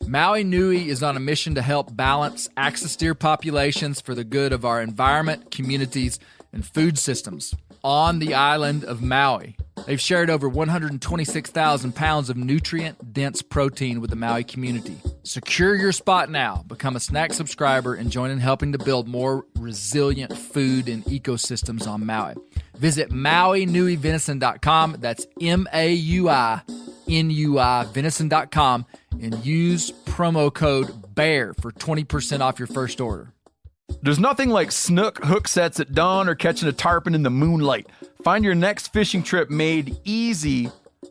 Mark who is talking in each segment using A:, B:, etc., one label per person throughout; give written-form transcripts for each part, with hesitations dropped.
A: Maui Nui is on a mission to help balance axis deer populations for the good of our environment, communities, and food systems on the island of Maui. They've shared over 126,000 pounds of nutrient-dense protein with the Maui community. Secure your spot now. Become a snack subscriber and join in helping to build more resilient food and ecosystems on Maui. Visit MauiNuiVenison.com. That's MAUI venison.com and use promo code BEAR for 20% off your first order.
B: There's nothing like snook hook sets at dawn or catching a tarpon in the moonlight. Find your next fishing trip made easy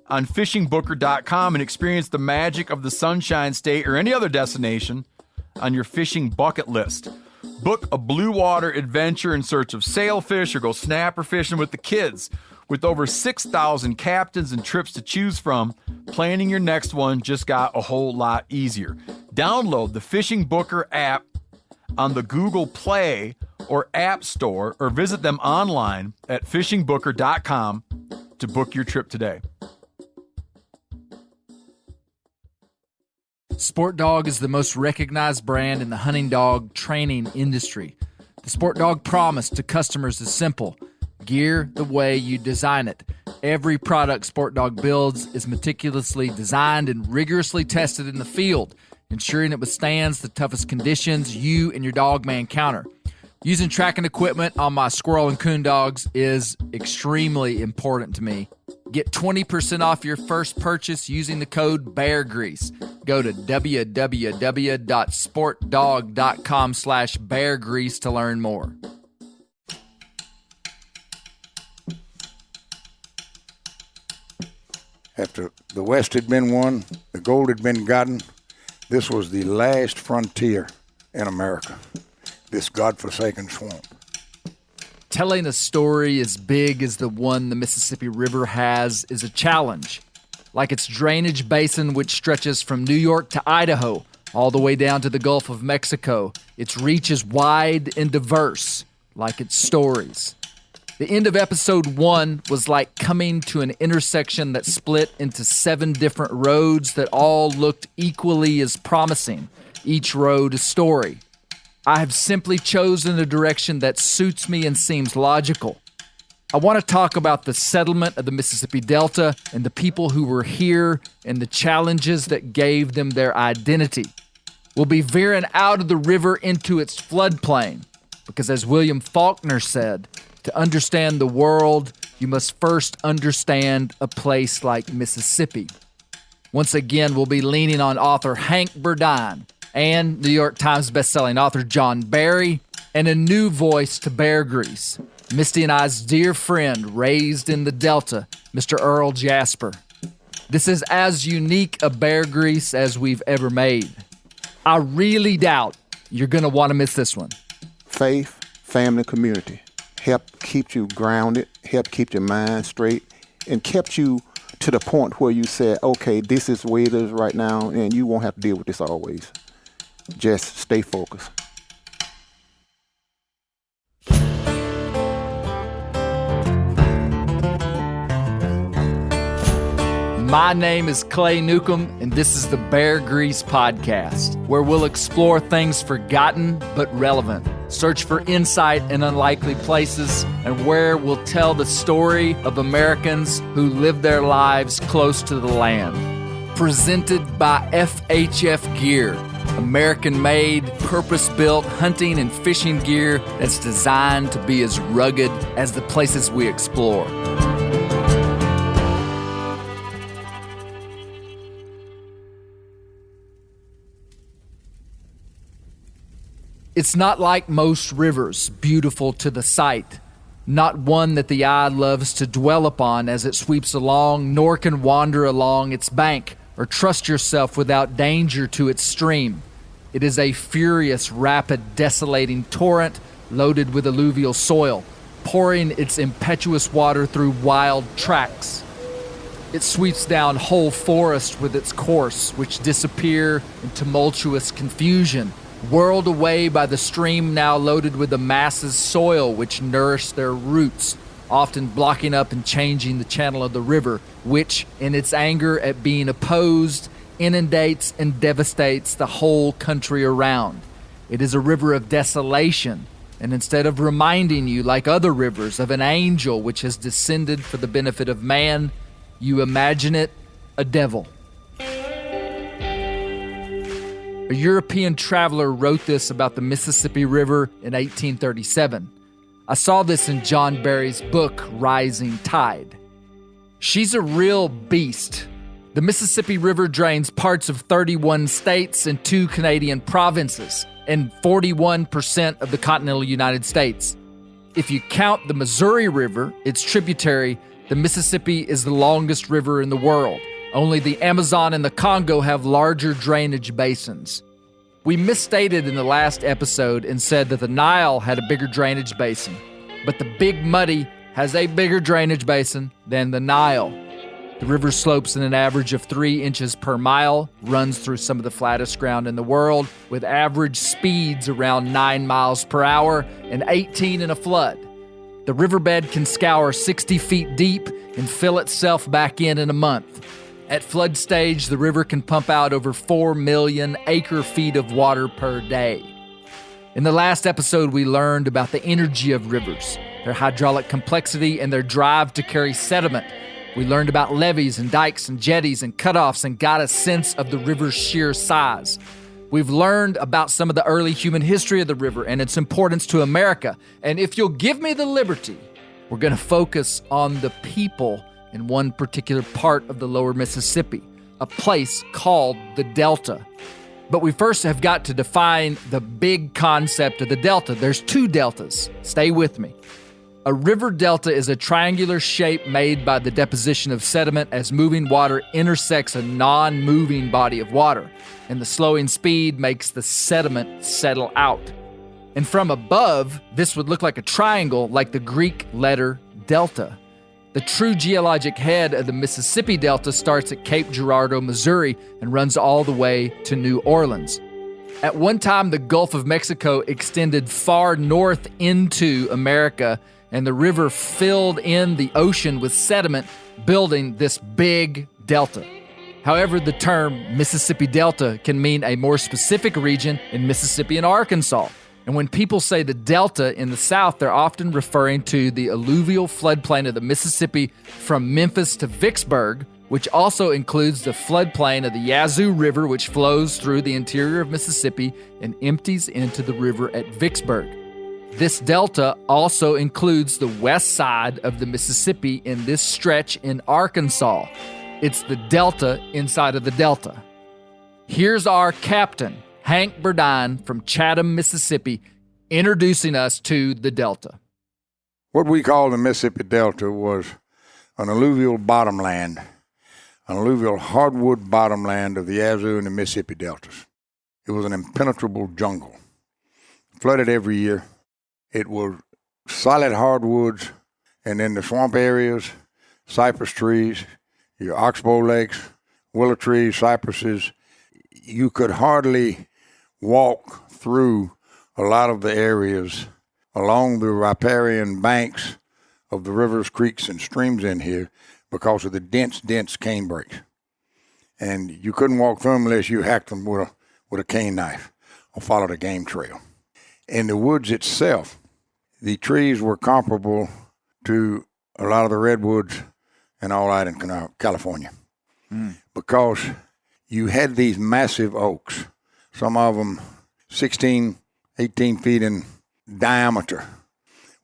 B: on fishingbooker.com and experience the magic of the Sunshine State or any other destination on your fishing bucket list. Book a blue water adventure in search of sailfish or go snapper fishing with the kids. With over 6,000 captains and trips to choose from, planning your next one just got a whole lot easier. Download the Fishing Booker app on the Google Play or App Store or visit them online at fishingbooker.com to book your trip today.
A: Sport Dog is the most recognized brand in the hunting dog training industry. The Sport Dog promise to customers is simple: gear the way you design it. Every product Sport Dog builds is meticulously designed and rigorously tested in the field, ensuring it withstands the toughest conditions you and your dog may encounter. Using tracking equipment on my squirrel and coon dogs is extremely important to me. Get 20% off your first purchase using the code BEARGREASE. Go to www.sportdog.com/beargrease to learn more.
C: After the West had been won, the gold had been gotten, this was the last frontier in America, this godforsaken swamp.
A: Telling a story as big as the one the Mississippi River has is a challenge. Like its drainage basin, which stretches from New York to Idaho, all the way down to the Gulf of Mexico, its reach is wide and diverse, like its stories. The end of episode 1 was like coming to an intersection that split into 7 different roads that all looked equally as promising, each road a story. I have simply chosen a direction that suits me and seems logical. I want to talk about the settlement of the Mississippi Delta and the people who were here and the challenges that gave them their identity. We'll be veering out of the river into its floodplain, because as William Faulkner said, to understand the world, you must first understand a place like Mississippi. Once again, we'll be leaning on author Hank Burdine and New York Times bestselling author John Barry, and a new voice to Bear Grease, Misty and I's dear friend raised in the Delta, Mr. Earl Jasper. This is as unique a Bear Grease as we've ever made. I really doubt you're going to want to miss this one.
D: Faith, family, community help keep you grounded, help keep your mind straight, and kept you to the point where you said, okay, this is the way it is right now, and you won't have to deal with this always. Just stay focused.
A: My name is Clay Newcomb, and this is the Bear Grease Podcast, where we'll explore things forgotten but relevant, search for insight in unlikely places, and where we'll tell the story of Americans who live their lives close to the land. Presented by FHF Gear, American-made, purpose-built hunting and fishing gear that's designed to be as rugged as the places we explore. It's not like most rivers, beautiful to the sight, not one that the eye loves to dwell upon as it sweeps along, nor can wander along its bank or trust yourself without danger to its stream. It is a furious, rapid, desolating torrent loaded with alluvial soil, pouring its impetuous water through wild tracts. It sweeps down whole forests with its course, which disappear in tumultuous confusion, whirled away by the stream now loaded with the masses soil which nourish their roots, often blocking up and changing the channel of the river, which, in its anger at being opposed, inundates and devastates the whole country around. It is a river of desolation, and instead of reminding you, like other rivers, of an angel which has descended for the benefit of man, you imagine it a devil. A European traveler wrote this about the Mississippi River in 1837. I saw this in John Barry's book, Rising Tide. She's a real beast. The Mississippi River drains parts of 31 states and 2 Canadian provinces, and 41% of the continental United States. If you count the Missouri River, its tributary, the Mississippi is the longest river in the world. Only the Amazon and the Congo have larger drainage basins. We misstated in the last episode and said that the Nile had a bigger drainage basin, but the Big Muddy has a bigger drainage basin than the Nile. The river slopes in an average of 3 inches per mile, runs through some of the flattest ground in the world, with average speeds around 9 miles per hour and 18 in a flood. The riverbed can scour 60 feet deep and fill itself back in a month. At flood stage, the river can pump out over 4 million acre-feet of water per day. In the last episode, we learned about the energy of rivers, their hydraulic complexity, and their drive to carry sediment. We learned about levees and dikes and jetties and cutoffs and got a sense of the river's sheer size. We've learned about some of the early human history of the river and its importance to America. And if you'll give me the liberty, we're going to focus on the people in one particular part of the lower Mississippi, a place called the Delta. But we first have got to define the big concept of the Delta. There's 2 deltas. Stay with me. A river delta is a triangular shape made by the deposition of sediment as moving water intersects a non-moving body of water, and the slowing speed makes the sediment settle out. And from above, this would look like a triangle, like the Greek letter delta. The true geologic head of the Mississippi Delta starts at Cape Girardeau, Missouri, and runs all the way to New Orleans. At one time, the Gulf of Mexico extended far north into America, and the river filled in the ocean with sediment, building this big delta. However, the term Mississippi Delta can mean a more specific region in Mississippi and Arkansas. And when people say the Delta in the South, they're often referring to the alluvial floodplain of the Mississippi from Memphis to Vicksburg, which also includes the floodplain of the Yazoo River, which flows through the interior of Mississippi and empties into the river at Vicksburg. This delta also includes the west side of the Mississippi in this stretch in Arkansas. It's the delta inside of the delta. Here's our captain, Hank Burdine from Chatham, Mississippi, introducing us to the delta.
C: What we call the Mississippi Delta was an alluvial bottomland, an alluvial hardwood bottomland of the Yazoo and the Mississippi Deltas. It was an impenetrable jungle, flooded every year. It was solid hardwoods, and then the swamp areas, cypress trees, your oxbow lakes, willow trees, cypresses. You could hardly walk through a lot of the areas along the riparian banks of the rivers, creeks, and streams in here because of the dense canebrakes. And you couldn't walk through them unless you hacked them with a cane knife or followed a game trail. In the woods itself, the trees were comparable to a lot of the redwoods and all that in California because you had these massive oaks, some of them 16, 18 feet in diameter,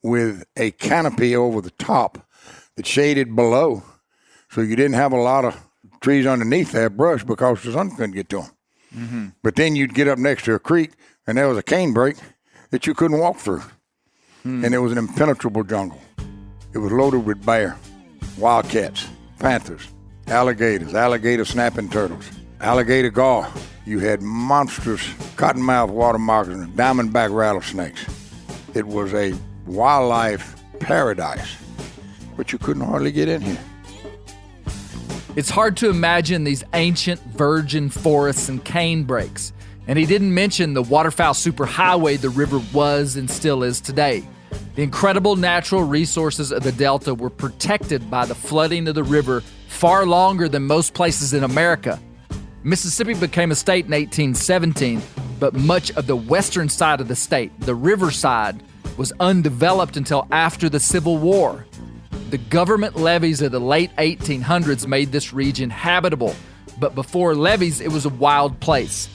C: with a canopy over the top that shaded below, so you didn't have a lot of trees underneath that brush because the sun couldn't get to them. Mm-hmm. But then you'd get up next to a creek, and there was a canebrake that you couldn't walk through. And it was an impenetrable jungle. It was loaded with bear, wildcats, panthers, alligators, alligator snapping turtles, alligator gar. You had monstrous cottonmouth water moccasins, diamondback rattlesnakes. It was a wildlife paradise, but you couldn't hardly get in here.
A: It's hard to imagine these ancient virgin forests and canebrakes. And he didn't mention the waterfowl superhighway the river was and still is today. The incredible natural resources of the Delta were protected by the flooding of the river far longer than most places in America. Mississippi became a state in 1817, but much of the western side of the state, the riverside, was undeveloped until after the Civil War. The government levees of the late 1800s made this region habitable, but before levees, it was a wild place.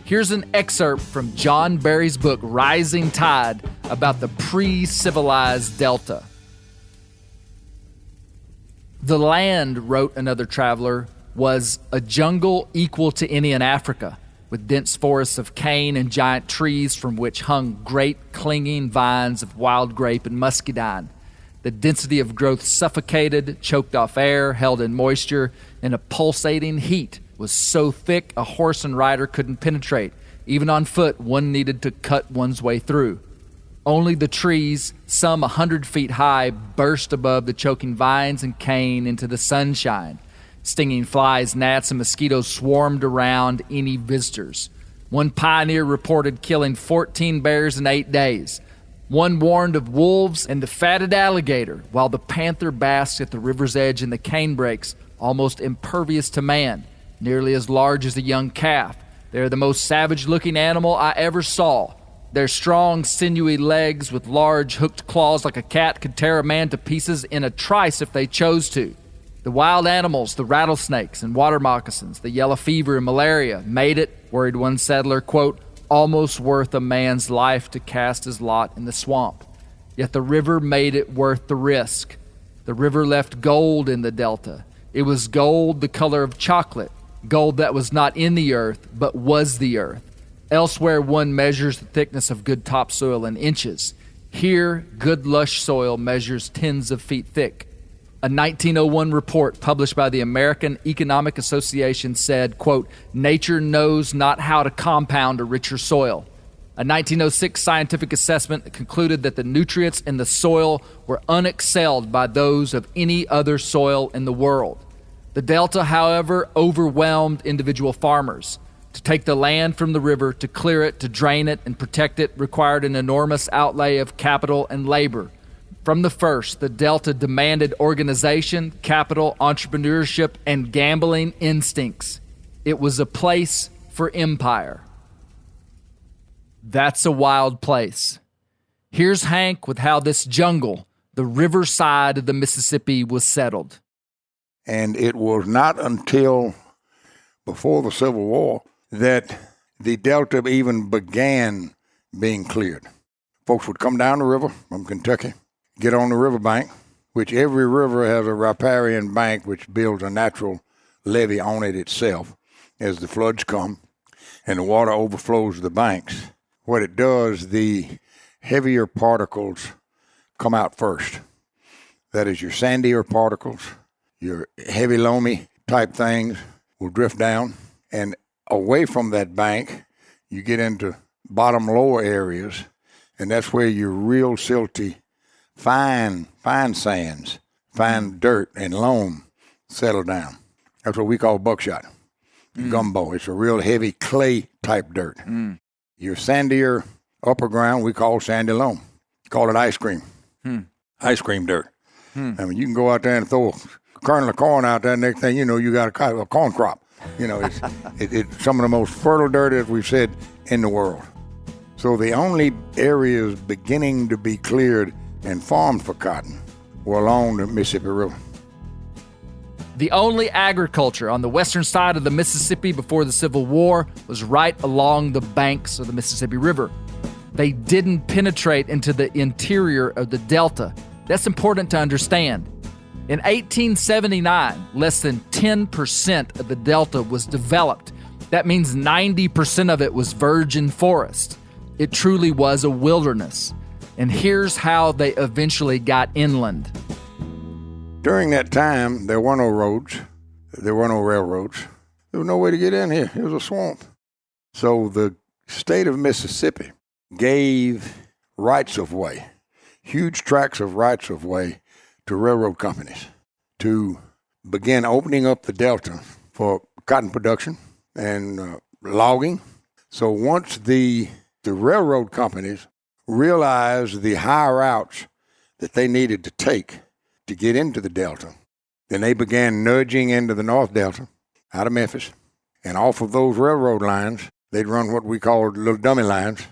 A: Here's an excerpt from John Barry's book, Rising Tide, about the pre-civilized Delta. The land, wrote another traveler, was a jungle equal to any in Africa, with dense forests of cane and giant trees from which hung great clinging vines of wild grape and muscadine. The density of growth suffocated, choked off air, held in moisture, and a pulsating heat was so thick a horse and rider couldn't penetrate. Even on foot, one needed to cut one's way through. Only the trees, some 100 feet high, burst above the choking vines and cane into the sunshine. Stinging flies, gnats, and mosquitoes swarmed around any visitors. One pioneer reported killing 14 bears in 8 days. One warned of wolves and the fatted alligator, while the panther basked at the river's edge in the canebrakes, almost impervious to man, nearly as large as a young calf. They are the most savage-looking animal I ever saw. Their strong, sinewy legs with large hooked claws like a cat could tear a man to pieces in a trice if they chose to. The wild animals, the rattlesnakes and water moccasins, the yellow fever and malaria, made it, worried one settler, quote, almost worth a man's life to cast his lot in the swamp. Yet the river made it worth the risk. The river left gold in the delta. It was gold the color of chocolate, gold that was not in the earth, but was the earth. Elsewhere, one measures the thickness of good topsoil in inches. Here, good lush soil measures tens of feet thick. A 1901 report published by the American Economic Association said, quote, nature knows not how to compound a richer soil. A 1906 scientific assessment concluded that the nutrients in the soil were unexcelled by those of any other soil in the world. The Delta, however, overwhelmed individual farmers. To take the land from the river, to clear it, to drain it, and protect it required an enormous outlay of capital and labor. From the first, the Delta demanded organization, capital, entrepreneurship, and gambling instincts. It was a place for empire. That's a wild place. Here's Hank with how this jungle, the riverside of the Mississippi, was settled.
C: And it was not until before the Civil War that the Delta even began being cleared. Folks would come down the river from Kentucky, get on the riverbank, which every river has a riparian bank which builds a natural levee on it itself as the floods come and the water overflows the banks. What it does, the heavier particles come out first. That is, your sandier particles, your heavy loamy type things will drift down, and away from that bank, you get into bottom lower areas, and that's where your real silty, fine sands, fine dirt and loam settle down. That's what we call buckshot, gumbo. It's a real heavy clay type dirt. Your sandier upper ground, we call sandy loam. Call it ice cream. Ice cream dirt. I mean, you can go out there and throw a kernel of corn out there, next thing you know, you got a corn crop. You know, it's some of the most fertile dirt, as we've said, in the world. So the only areas beginning to be cleared and farmed for cotton were along the Mississippi River.
A: The only agriculture on the western side of the Mississippi before the Civil War was right along the banks of the Mississippi River. They didn't penetrate into the interior of the Delta. That's important to understand. In 1879, less than 10% of the Delta was developed. That means 90% of it was virgin forest. It truly was a wilderness. And here's how they eventually got inland.
C: During that time, there were no roads. There were no railroads. There was no way to get in here. It was a swamp. So the state of Mississippi gave rights of way, huge tracts of rights of way to railroad companies to begin opening up the Delta for cotton production and logging. So once the railroad companies realized the high routes that they needed to take to get into the Delta, then they began nudging into the North Delta out of Memphis And off of those railroad lines, they'd run what we call little dummy lines,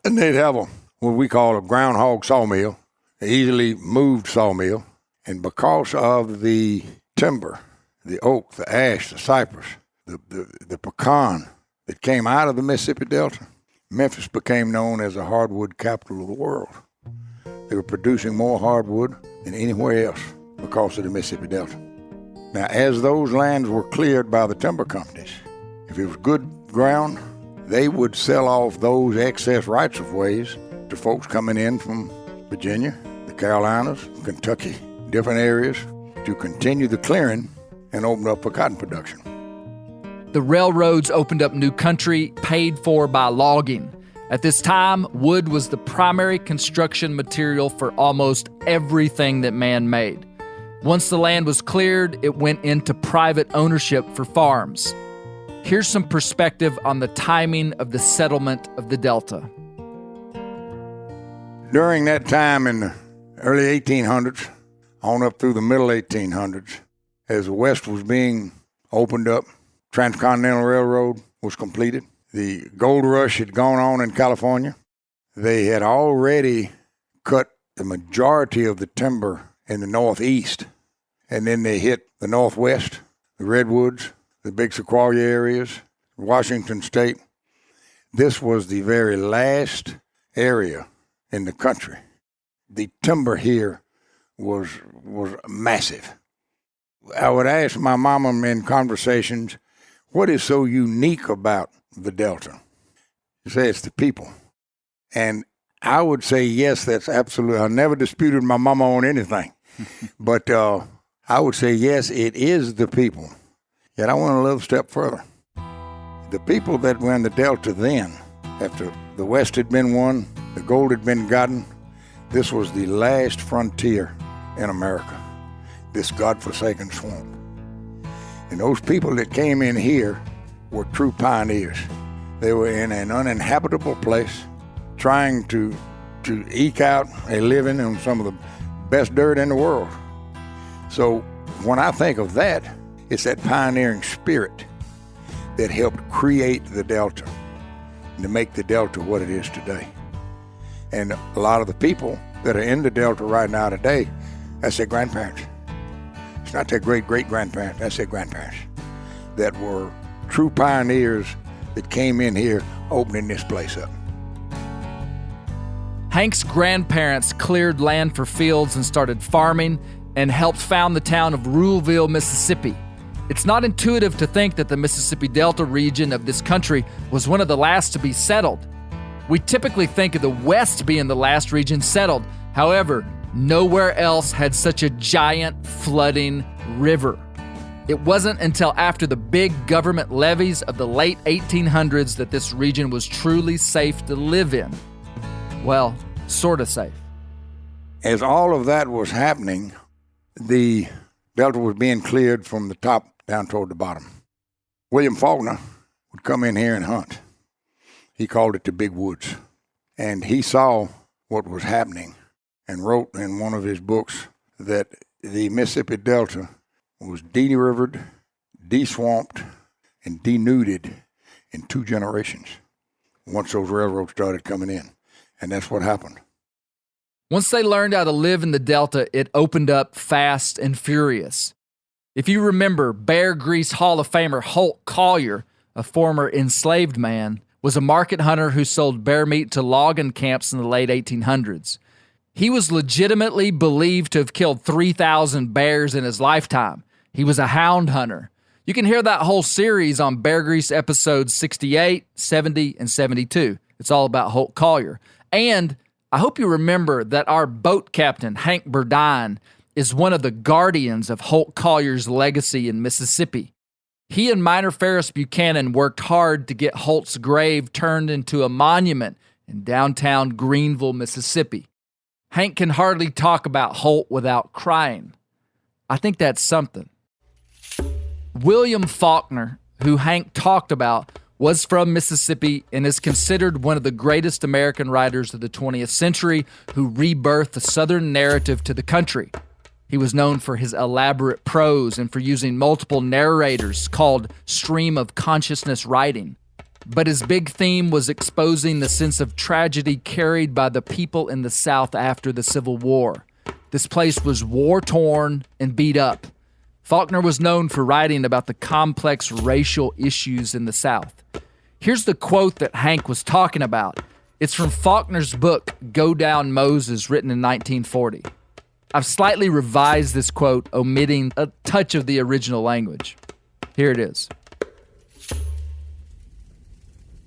C: and they'd have what we call a groundhog sawmill, an easily moved sawmill. And because of the timber, the oak, the ash, the cypress, the pecan that came out of the Mississippi Delta, Memphis became known as the hardwood capital of the world. They were producing more hardwood than anywhere else because of the Mississippi Delta. Now, as those lands were cleared by the timber companies, if it was good ground, they would sell off those excess rights-of-ways to folks coming in from Virginia, the Carolinas, Kentucky, different areas, to continue the clearing and open up for cotton production.
A: The railroads opened up new country paid for by logging. At this time, wood was the primary construction material for almost everything that man made. Once the land was cleared, it went into private ownership for farms. Here's some perspective on the timing of the settlement of the Delta.
C: During that time in the early 1800s, on up through the middle 1800s, as the West was being opened up, Transcontinental Railroad was completed. The gold rush had gone on in California. They had already cut the majority of the timber in the Northeast, and then they hit the Northwest, the Redwoods, the big Sequoia areas, Washington State. This was the very last area in the country. The timber here was massive. I would ask my mama in conversations, what is so unique about the Delta? She said, it's the people. And I would say, yes, that's absolutely. I never disputed my mama on anything. But I would say, yes, it is the people. Yet I went a little step further. The people that were in the Delta then, after the West had been won, the gold had been gotten, this was the last frontier in America, this godforsaken swamp. And those people that came in here were true pioneers. They were in an uninhabitable place, trying to eke out a living on some of the best dirt in the world. So when I think of that, it's that pioneering spirit that helped create the Delta and to make the Delta what it is today. And a lot of the people that are in the Delta right now today, that's their grandparents. It's not their great-great-grandparents, that's their grandparents that were true pioneers that came in here opening this place up.
A: Hank's grandparents cleared land for fields and started farming and helped found the town of Ruleville, Mississippi. It's not intuitive to think that the Mississippi Delta region of this country was one of the last to be settled. We typically think of the West being the last region settled. However, nowhere else had such a giant flooding river. It wasn't until after the big government levees of the late 1800s that this region was truly safe to live in. Well, sort of safe.
C: As all of that was happening, the Delta was being cleared from the top down toward the bottom. William Faulkner would come in here and hunt. He called it the Big Woods. And he saw what was happening and wrote in one of his books that the Mississippi Delta was de-rivered, de-swamped, and denuded in 2 generations once those railroads started coming in. And that's what happened.
A: Once they learned how to live in the Delta, it opened up fast and furious. If you remember, Bear Grease Hall of Famer Holt Collier, a former enslaved man, was a market hunter who sold bear meat to logging camps in the late 1800s. He was legitimately believed to have killed 3,000 bears in his lifetime. He was a hound hunter. You can hear that whole series on Bear Grease episodes 68, 70, and 72. It's all about Holt Collier. And I hope you remember that our boat captain, Hank Burdine, is one of the guardians of Holt Collier's legacy in Mississippi. He and Minor Ferris Buchanan worked hard to get Holt's grave turned into a monument in downtown Greenville, Mississippi. Hank can hardly talk about Holt without crying. I think that's something. William Faulkner, who Hank talked about, was from Mississippi and is considered one of the greatest American writers of the 20th century who rebirthed the Southern narrative to the country. He was known for his elaborate prose and for using multiple narrators called stream of consciousness writing. But his big theme was exposing the sense of tragedy carried by the people in the South after the Civil War. This place was war-torn and beat up. Faulkner was known for writing about the complex racial issues in the South. Here's the quote that Hank was talking about. It's from Faulkner's book, Go Down Moses, written in 1940. I've slightly revised this quote, omitting a touch of the original language. Here it is.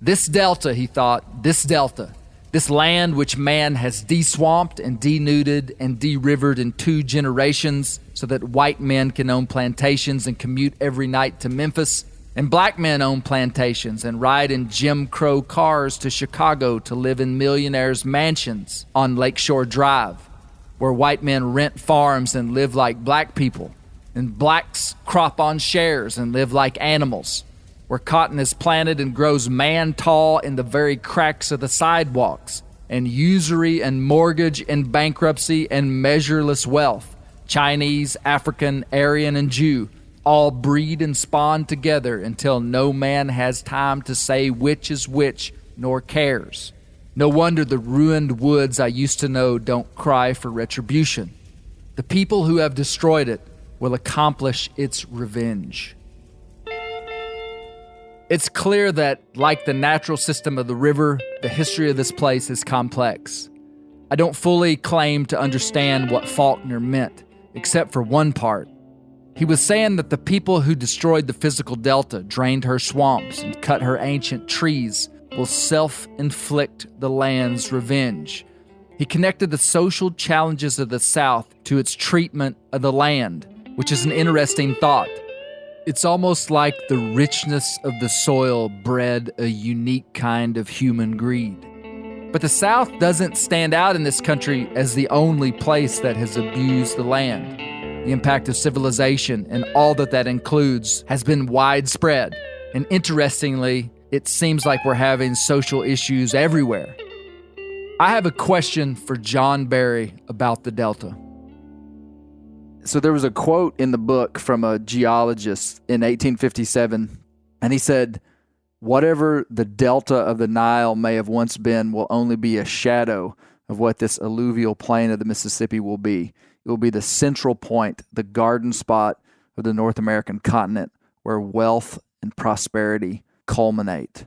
A: This delta, he thought, this land which man has deswamped and denuded and de-rivered in 2 generations so that white men can own plantations and commute every night to Memphis, and black men own plantations and ride in Jim Crow cars to Chicago to live in millionaires' mansions on Lakeshore Drive, where white men rent farms and live like black people, and blacks crop on shares and live like animals, where cotton is planted and grows man-tall in the very cracks of the sidewalks, and usury and mortgage and bankruptcy and measureless wealth, Chinese, African, Aryan, and Jew, all breed and spawn together until no man has time to say which is which, nor cares. No wonder the ruined woods I used to know don't cry for retribution. The people who have destroyed it will accomplish its revenge. It's clear that, like the natural system of the river, the history of this place is complex. I don't fully claim to understand what Faulkner meant, except for one part. He was saying that the people who destroyed the physical delta, drained her swamps, and cut her ancient trees will self-inflict the land's revenge. He connected the social challenges of the South to its treatment of the land, which is an interesting thought. It's almost like the richness of the soil bred a unique kind of human greed. But the South doesn't stand out in this country as the only place that has abused the land. The impact of civilization and all that includes has been widespread. And interestingly, it seems like we're having social issues everywhere. I have a question for John Barry about the Delta. So there was a quote in the book from a geologist in 1857, and he said, "Whatever the delta of the Nile may have once been will only be a shadow of what this alluvial plain of the Mississippi will be. It will be the central point, the garden spot of the North American continent, where wealth and prosperity culminate."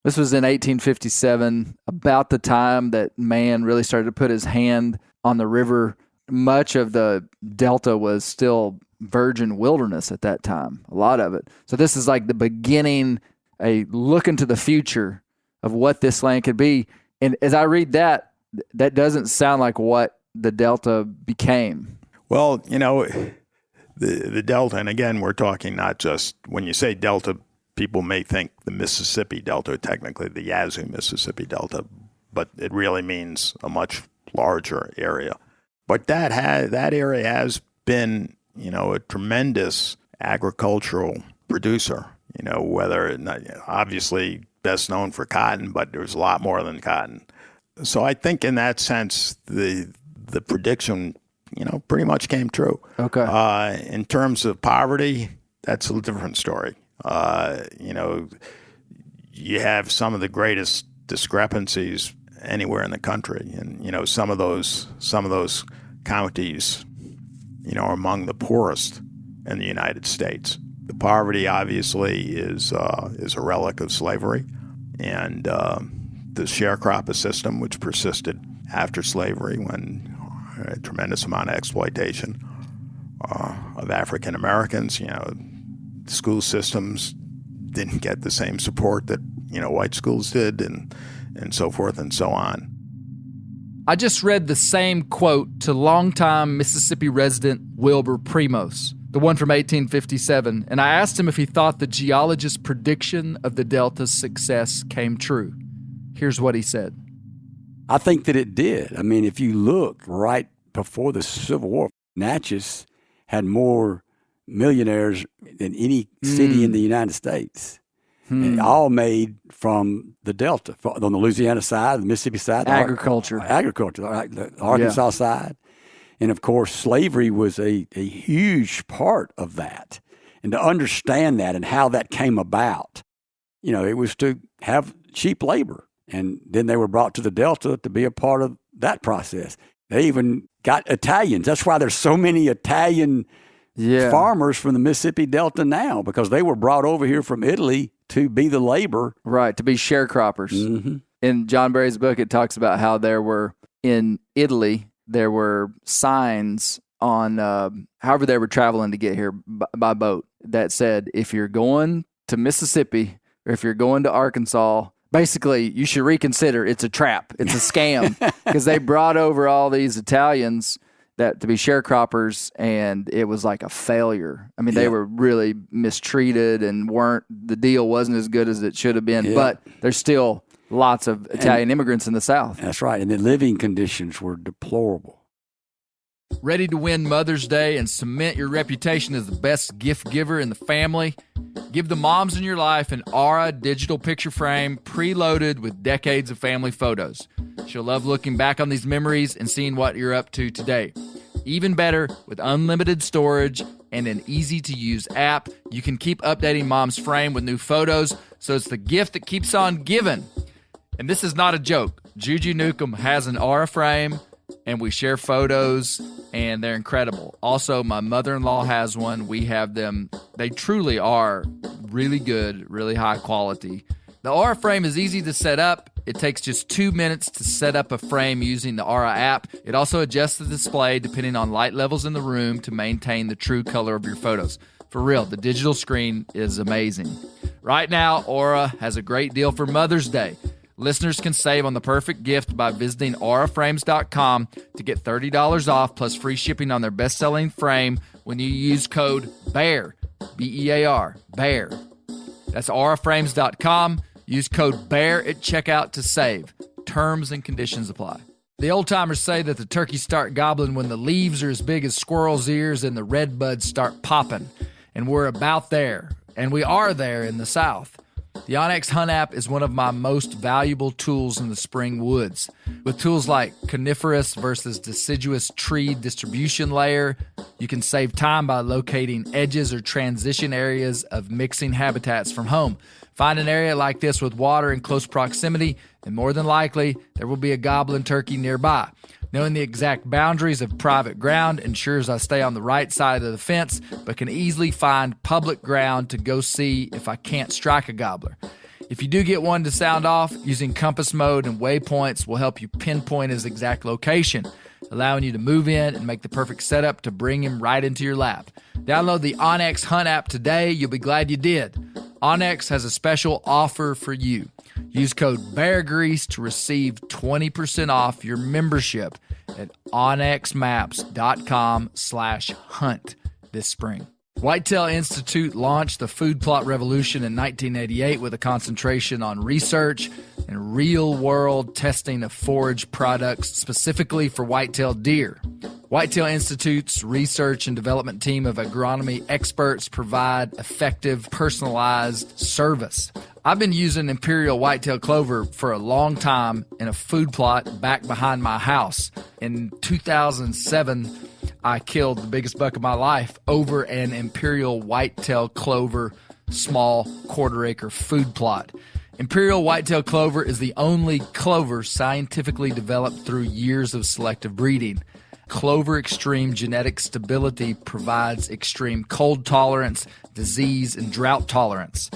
A: This was in 1857, about the time that man really started to put his hand on the river. Much of the delta was still virgin wilderness at that time, a lot of it. So this is like the beginning, a look into the future of what this land could be. And as I read that, that doesn't sound like what the delta became.
E: Well, you know, the delta, and again, we're talking not just, when you say delta, people may think the Mississippi Delta, technically the Yazoo Mississippi Delta, but it really means a much larger area. But that area has been, you know, a tremendous agricultural producer. You know, whether obviously best known for cotton, but there's a lot more than cotton. So I think in that sense, the prediction, you know, pretty much came true.
A: Okay.
E: In terms of poverty, that's a different story. You know, you have some of the greatest discrepancies anywhere in the country, and you know, some of those counties, you know, are among the poorest in the United States. The poverty obviously is a relic of slavery, and the sharecropper system, which persisted after slavery, when a tremendous amount of exploitation of African Americans. You know, school systems didn't get the same support that, you know, white schools did, and so forth and so on.
A: I just read the same quote to longtime Mississippi resident Wilbur Primos, the one from 1857, and I asked him if he thought the geologist's prediction of the Delta's success came true. Here's what he said.
F: I think that it did. I mean, if you look right before the Civil War, Natchez had more millionaires than any city in the United States. And all made from the Delta, on the Louisiana side, the Mississippi side.
A: Agriculture.
F: Agriculture, right, the Arkansas side. And of course, slavery was a huge part of that. And to understand that and how that came about, it was to have cheap labor. And then they were brought to the Delta to be a part of that process. They even got Italians. That's why there's so many Italian farmers from the Mississippi Delta now, because they were brought over here from Italy to be the labor.
A: Right, to be sharecroppers.
F: Mm-hmm.
A: In John Barry's book, it talks about how in Italy, there were signs on however they were traveling to get here by boat that said, if you're going to Mississippi or if you're going to Arkansas, basically you should reconsider. It's a trap. It's a scam, because they brought over all these Italians to be sharecroppers, and it was like a failure. I mean, they were really mistreated and the deal wasn't as good as it should have been, but there's still lots of Italian immigrants in the South.
F: That's right. And the living conditions were deplorable.
A: Ready to win Mother's Day and cement your reputation as the best gift giver in the family? Give the moms in your life an Aura digital picture frame preloaded with decades of family photos. She'll love looking back on these memories and seeing what you're up to today. Even better, with unlimited storage and an easy-to-use app, you can keep updating Mom's frame with new photos, so it's the gift that keeps on giving. And this is not a joke. Juju Newcomb has an Aura frame, and we share photos, and they're incredible. Also, my mother-in-law has one. We have them. They truly are really good, really high quality. The Aura frame is easy to set up. It takes just 2 minutes to set up a frame using the Aura app. It also adjusts the display depending on light levels in the room to maintain the true color of your photos. For real, the digital screen is amazing. Right now, Aura has a great deal for Mother's Day. Listeners can save on the perfect gift by visiting auraframes.com to get $30 off plus free shipping on their best-selling frame when you use code BEAR, B-E-A-R, BEAR. That's auraframes.com. Use code BEAR at checkout to save. Terms and conditions apply. The old-timers say that the turkeys start gobbling when the leaves are as big as squirrels' ears and the red buds start popping. And we're about there. And we are there in the South. The onX Hunt app is one of my most valuable tools in the spring woods. With tools like coniferous versus deciduous tree distribution layer, you can save time by locating edges or transition areas of mixing habitats from home. Find an area like this with water in close proximity, and more than likely, there will be a gobbling turkey nearby. Knowing the exact boundaries of private ground ensures I stay on the right side of the fence, but can easily find public ground to go see if I can't strike a gobbler. If you do get one to sound off, using compass mode and waypoints will help you pinpoint his exact location, allowing you to move in and make the perfect setup to bring him right into your lap. Download the onX Hunt app today. You'll be glad you did. onX has a special offer for you. Use code BEARGREASE to receive 20% off your membership at onxmaps.com/hunt this spring. Whitetail Institute launched the food plot revolution in 1988 with a concentration on research and real-world testing of forage products specifically for whitetail deer. Whitetail Institute's research and development team of agronomy experts provide effective, personalized service. I've been using Imperial Whitetail Clover for a long time in a food plot back behind my house. In 2007, I killed the biggest buck of my life over an Imperial Whitetail Clover small quarter-acre food plot. Imperial Whitetail Clover is the only clover scientifically developed through years of selective breeding. Clover Extreme genetic stability provides extreme cold tolerance, disease, and drought tolerance.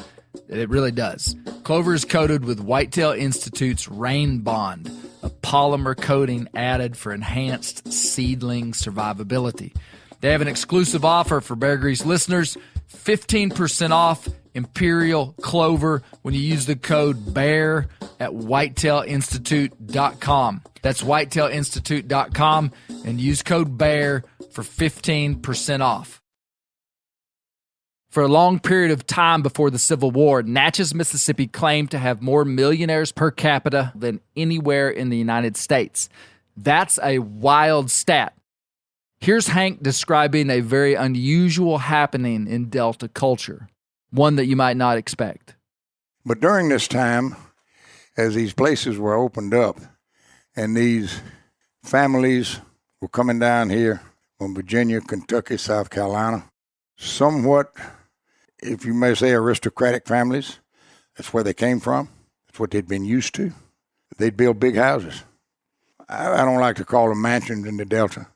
A: It really does. Clover is coated with Whitetail Institute's Rain Bond, a polymer coating added for enhanced seedling survivability. They have an exclusive offer for Bear Grease listeners, 15% off Imperial Clover when you use the code BEAR at whitetailinstitute.com. That's whitetailinstitute.com and use code BEAR for 15% off. For a long period of time before the Civil War, Natchez, Mississippi claimed to have more millionaires per capita than anywhere in the United States. That's a wild stat. Here's Hank describing a very unusual happening in Delta culture, one that you might not expect.
C: But during this time, as these places were opened up and these families were coming down here from Virginia, Kentucky, South Carolina. Somewhat, if you may say, aristocratic families. That's where they came from. That's what they'd been used to. They'd build big houses. I don't like to call them mansions in the Delta.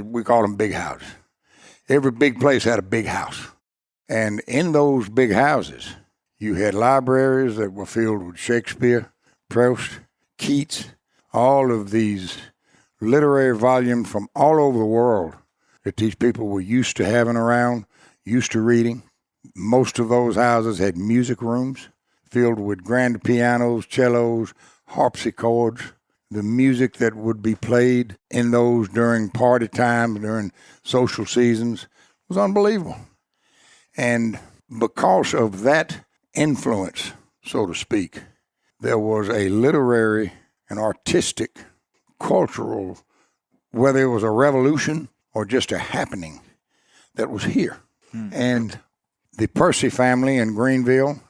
C: We call them big houses. Every big place had a big house. And in those big houses, you had libraries that were filled with Shakespeare, Proust, Keats, all of these literary volumes from all over the world that these people were used to having around, used to reading. Most of those houses had music rooms filled with grand pianos, cellos, harpsichords. The music that would be played in those during party times, during social seasons, was unbelievable. And because of that influence, so to speak, there was a literary and artistic, cultural, whether it was a revolution or just a happening, that was here. And the Percy family in Greenville,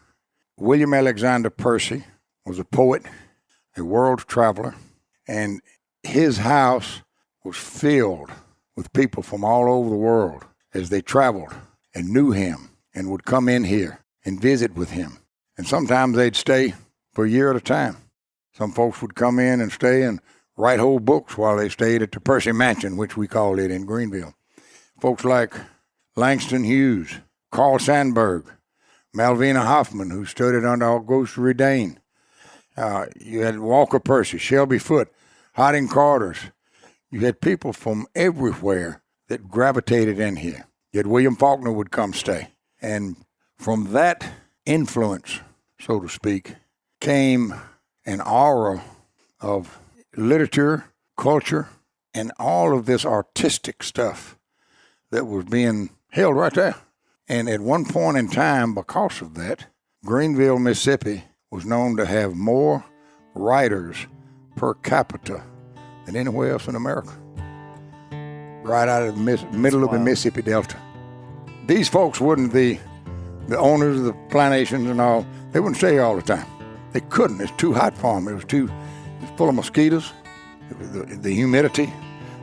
C: William Alexander Percy was a poet, a world traveler, and his house was filled with people from all over the world as they traveled and knew him and would come in here and visit with him. And sometimes they'd stay for a year at a time. Some folks would come in and stay and write whole books while they stayed at the Percy Mansion, which we called it in Greenville. Folks like Langston Hughes, Carl Sandburg, Malvina Hoffman, who studied under Auguste Rodin. You had Walker Percy, Shelby Foote, Harding Carters. You had people from everywhere that gravitated in here. Yet William Faulkner would come stay. And from that influence, so to speak, came an aura of literature, culture, and all of this artistic stuff that was being held right there. And at one point in time, because of that, Greenville, Mississippi was known to have more writers per capita than anywhere else in America. Right out of the middle of the Mississippi Delta. These folks wouldn't, the owners of the plantations and all, they wouldn't stay here all the time. They couldn't. It's too hot for them. It was full of mosquitoes, the humidity.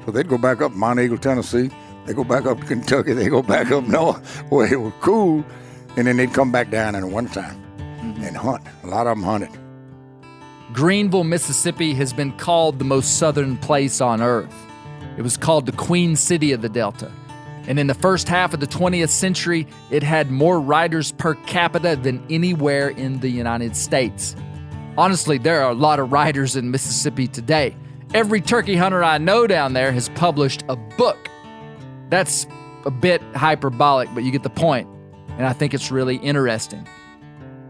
C: So they'd go back up to Mount Eagle, Tennessee. They go back up to Kentucky. They go back up north where it was cool. And then they'd come back down in the wintertime and hunt. A lot of them hunted.
A: Greenville, Mississippi has been called the most southern place on earth. It was called the Queen City of the Delta. And in the first half of the 20th century, it had more writers per capita than anywhere in the United States. Honestly, there are a lot of writers in Mississippi today. Every turkey hunter I know down there has published a book. That's a bit hyperbolic, but you get the point. And I think it's really interesting.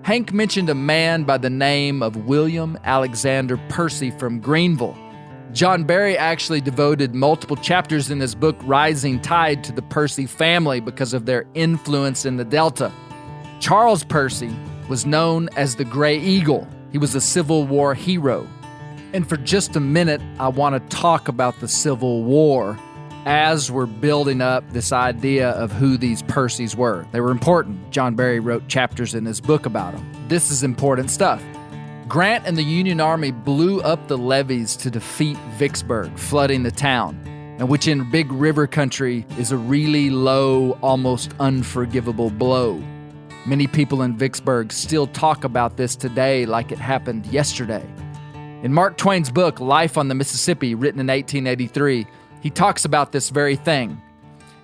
A: Hank mentioned a man by the name of William Alexander Percy from Greenville. John Barry actually devoted multiple chapters in his book Rising Tide to the Percy family because of their influence in the Delta. Charles Percy was known as the Gray Eagle. He was a Civil War hero. And for just a minute, I want to talk about the Civil War as we're building up this idea of who these Percys were. They were important. John Barry wrote chapters in his book about them. This is important stuff. Grant and the Union Army blew up the levees to defeat Vicksburg, flooding the town, and which in Big River country is a really low, almost unforgivable blow. Many people in Vicksburg still talk about this today like it happened yesterday. In Mark Twain's book, Life on the Mississippi, written in 1883, he talks about this very thing.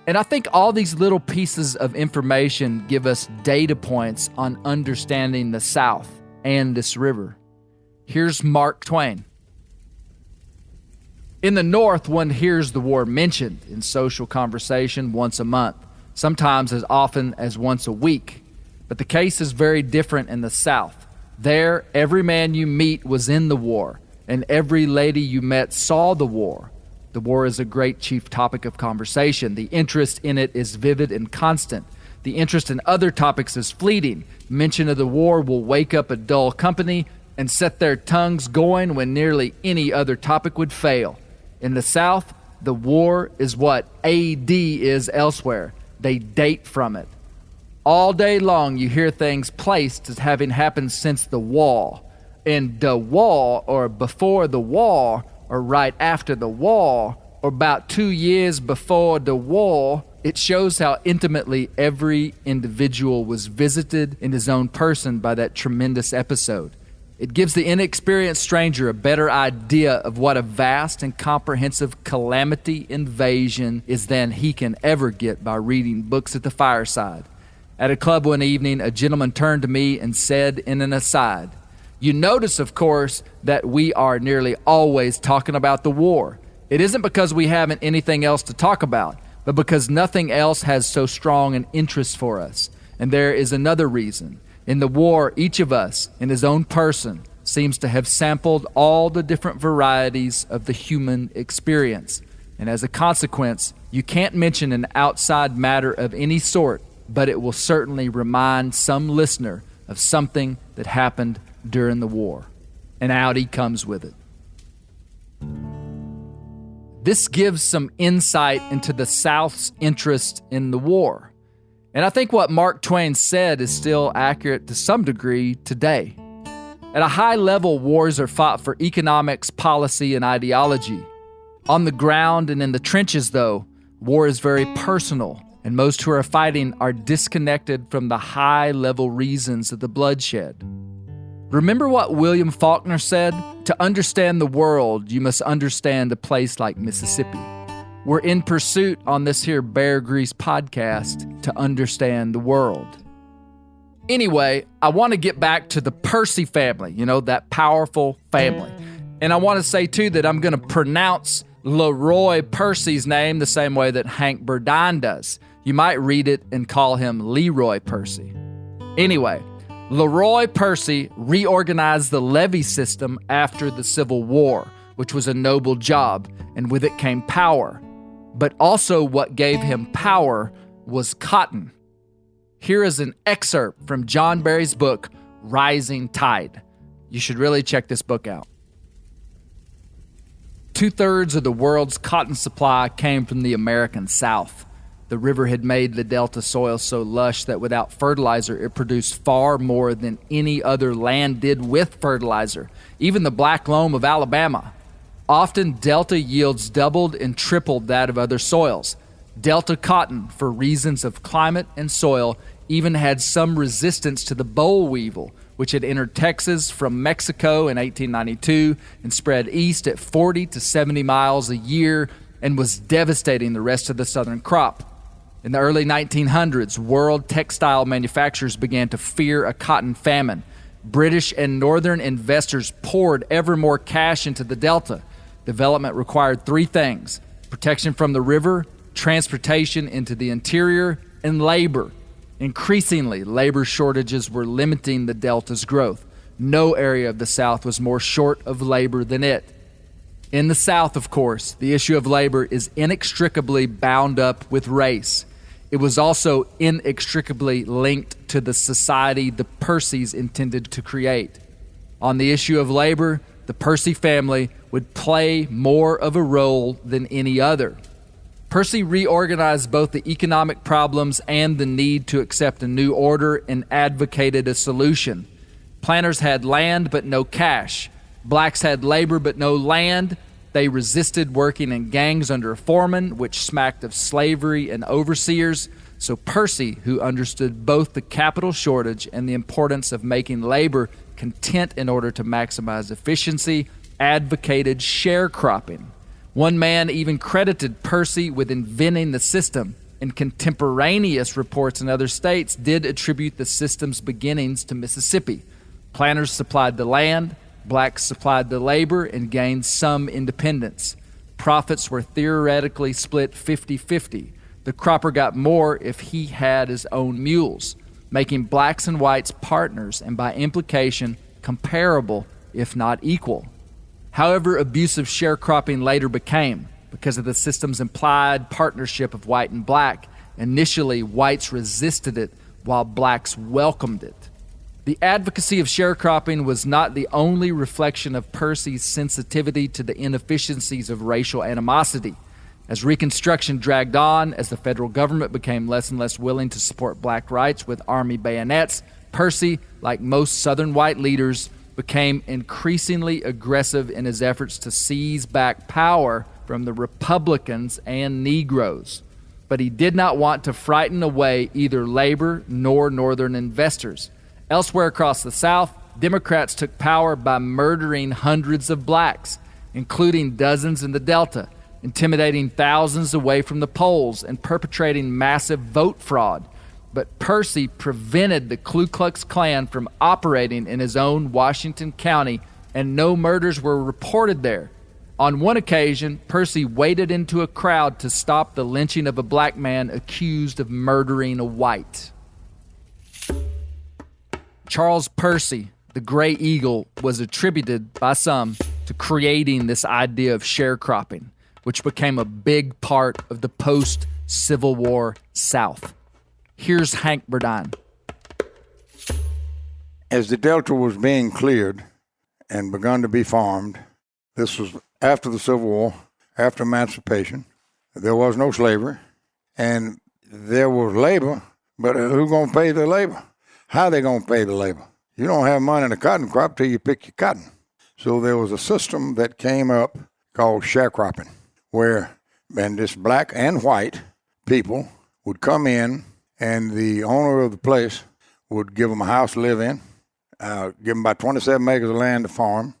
A: And I think all these little pieces of information give us data points on understanding the South and this river. Here's Mark Twain. In the North, one hears the war mentioned in social conversation once a month, sometimes as often as once a week. But the case is very different in the South. There, every man you meet was in the war, and every lady you met saw the war. The war is a great chief topic of conversation. The interest in it is vivid and constant. The interest in other topics is fleeting. Mention of the war will wake up a dull company and set their tongues going when nearly any other topic would fail. In the South, the war is what AD is elsewhere. They date from it. All day long, you hear things placed as having happened since the war. In the war, or before the war, or right after the war, or about 2 years before the war, it shows how intimately every individual was visited in his own person by that tremendous episode. It gives the inexperienced stranger a better idea of what a vast and comprehensive calamity invasion is than he can ever get by reading books at the fireside. At a club one evening, a gentleman turned to me and said in an aside, "You notice, of course, that we are nearly always talking about the war. It isn't because we haven't anything else to talk about, but because nothing else has so strong an interest for us. And there is another reason. In the war, each of us, in his own person, seems to have sampled all the different varieties of the human experience. And as a consequence, you can't mention an outside matter of any sort, but it will certainly remind some listener of something that happened during the war." And out he comes with it. This gives some insight into the South's interest in the war. And I think what Mark Twain said is still accurate to some degree today. At a high level, wars are fought for economics, policy, and ideology. On the ground and in the trenches, though, war is very personal, and most who are fighting are disconnected from the high-level reasons of the bloodshed. Remember what William Faulkner said? To understand the world, you must understand a place like Mississippi. We're in pursuit on this here Bear Grease podcast to understand the world. Anyway, I want to get back to the Percy family, that powerful family. And I want to say, too, that I'm going to pronounce Leroy Percy's name the same way that Hank Burdine does. You might read it and call him Leroy Percy. Anyway, Leroy Percy reorganized the levee system after the Civil War, which was a noble job, and with it came power. But also what gave him power was cotton. Here is an excerpt from John Barry's book, Rising Tide. You should really check this book out. 2/3 of the world's cotton supply came from the American South. The river had made the delta soil so lush that without fertilizer, it produced far more than any other land did with fertilizer, even the black loam of Alabama. Often, delta yields doubled and tripled that of other soils. Delta cotton, for reasons of climate and soil, even had some resistance to the boll weevil, which had entered Texas from Mexico in 1892 and spread east at 40 to 70 miles a year and was devastating the rest of the southern crop. In the early 1900s, world textile manufacturers began to fear a cotton famine. British and northern investors poured ever more cash into the delta. Development required three things: protection from the river, transportation into the interior, and labor. Increasingly, labor shortages were limiting the delta's growth. No area of the South was more short of labor than it. In the South, of course, the issue of labor is inextricably bound up with race. It was also inextricably linked to the society the Percys intended to create. On the issue of labor, the Percy family would play more of a role than any other. Percy reorganized both the economic problems and the need to accept a new order and advocated a solution. Planters had land but no cash. Blacks had labor but no land. They resisted working in gangs under a foreman, which smacked of slavery and overseers. So Percy, who understood both the capital shortage and the importance of making labor content in order to maximize efficiency, advocated sharecropping. One man even credited Percy with inventing the system, and contemporaneous reports in other states did attribute the system's beginnings to Mississippi. Planters supplied the land, blacks supplied the labor, and gained some independence. Profits were theoretically split 50-50. The cropper got more if he had his own mules, making blacks and whites partners and by implication comparable, if not equal. However abusive sharecropping later became, because of the system's implied partnership of white and black, initially whites resisted it while blacks welcomed it. The advocacy of sharecropping was not the only reflection of Percy's sensitivity to the inefficiencies of racial animosity. As Reconstruction dragged on, as the federal government became less and less willing to support black rights with army bayonets, Percy, like most Southern white leaders, became increasingly aggressive in his efforts to seize back power from the Republicans and Negroes. But he did not want to frighten away either labor nor Northern investors. Elsewhere across the South, Democrats took power by murdering hundreds of blacks, including dozens in the Delta, intimidating thousands away from the polls and perpetrating massive vote fraud. But Percy prevented the Ku Klux Klan from operating in his own Washington County, and no murders were reported there. On one occasion, Percy waded into a crowd to stop the lynching of a black man accused of murdering a white. Charles Percy, the Gray Eagle, was attributed by some to creating this idea of sharecropping, which became a big part of the post-Civil War South. Here's Hank Burdine.
C: As the Delta was being cleared and begun to be farmed, this was after the Civil War, after emancipation. There was no slavery, and there was labor, but who's going to pay the labor? How they going to pay the labor? You don't have money in a cotton crop till you pick your cotton. So there was a system that came up called sharecropping, where and this black and white people would come in, and the owner of the place would give them a house to live in, give them about 27 acres of land to farm,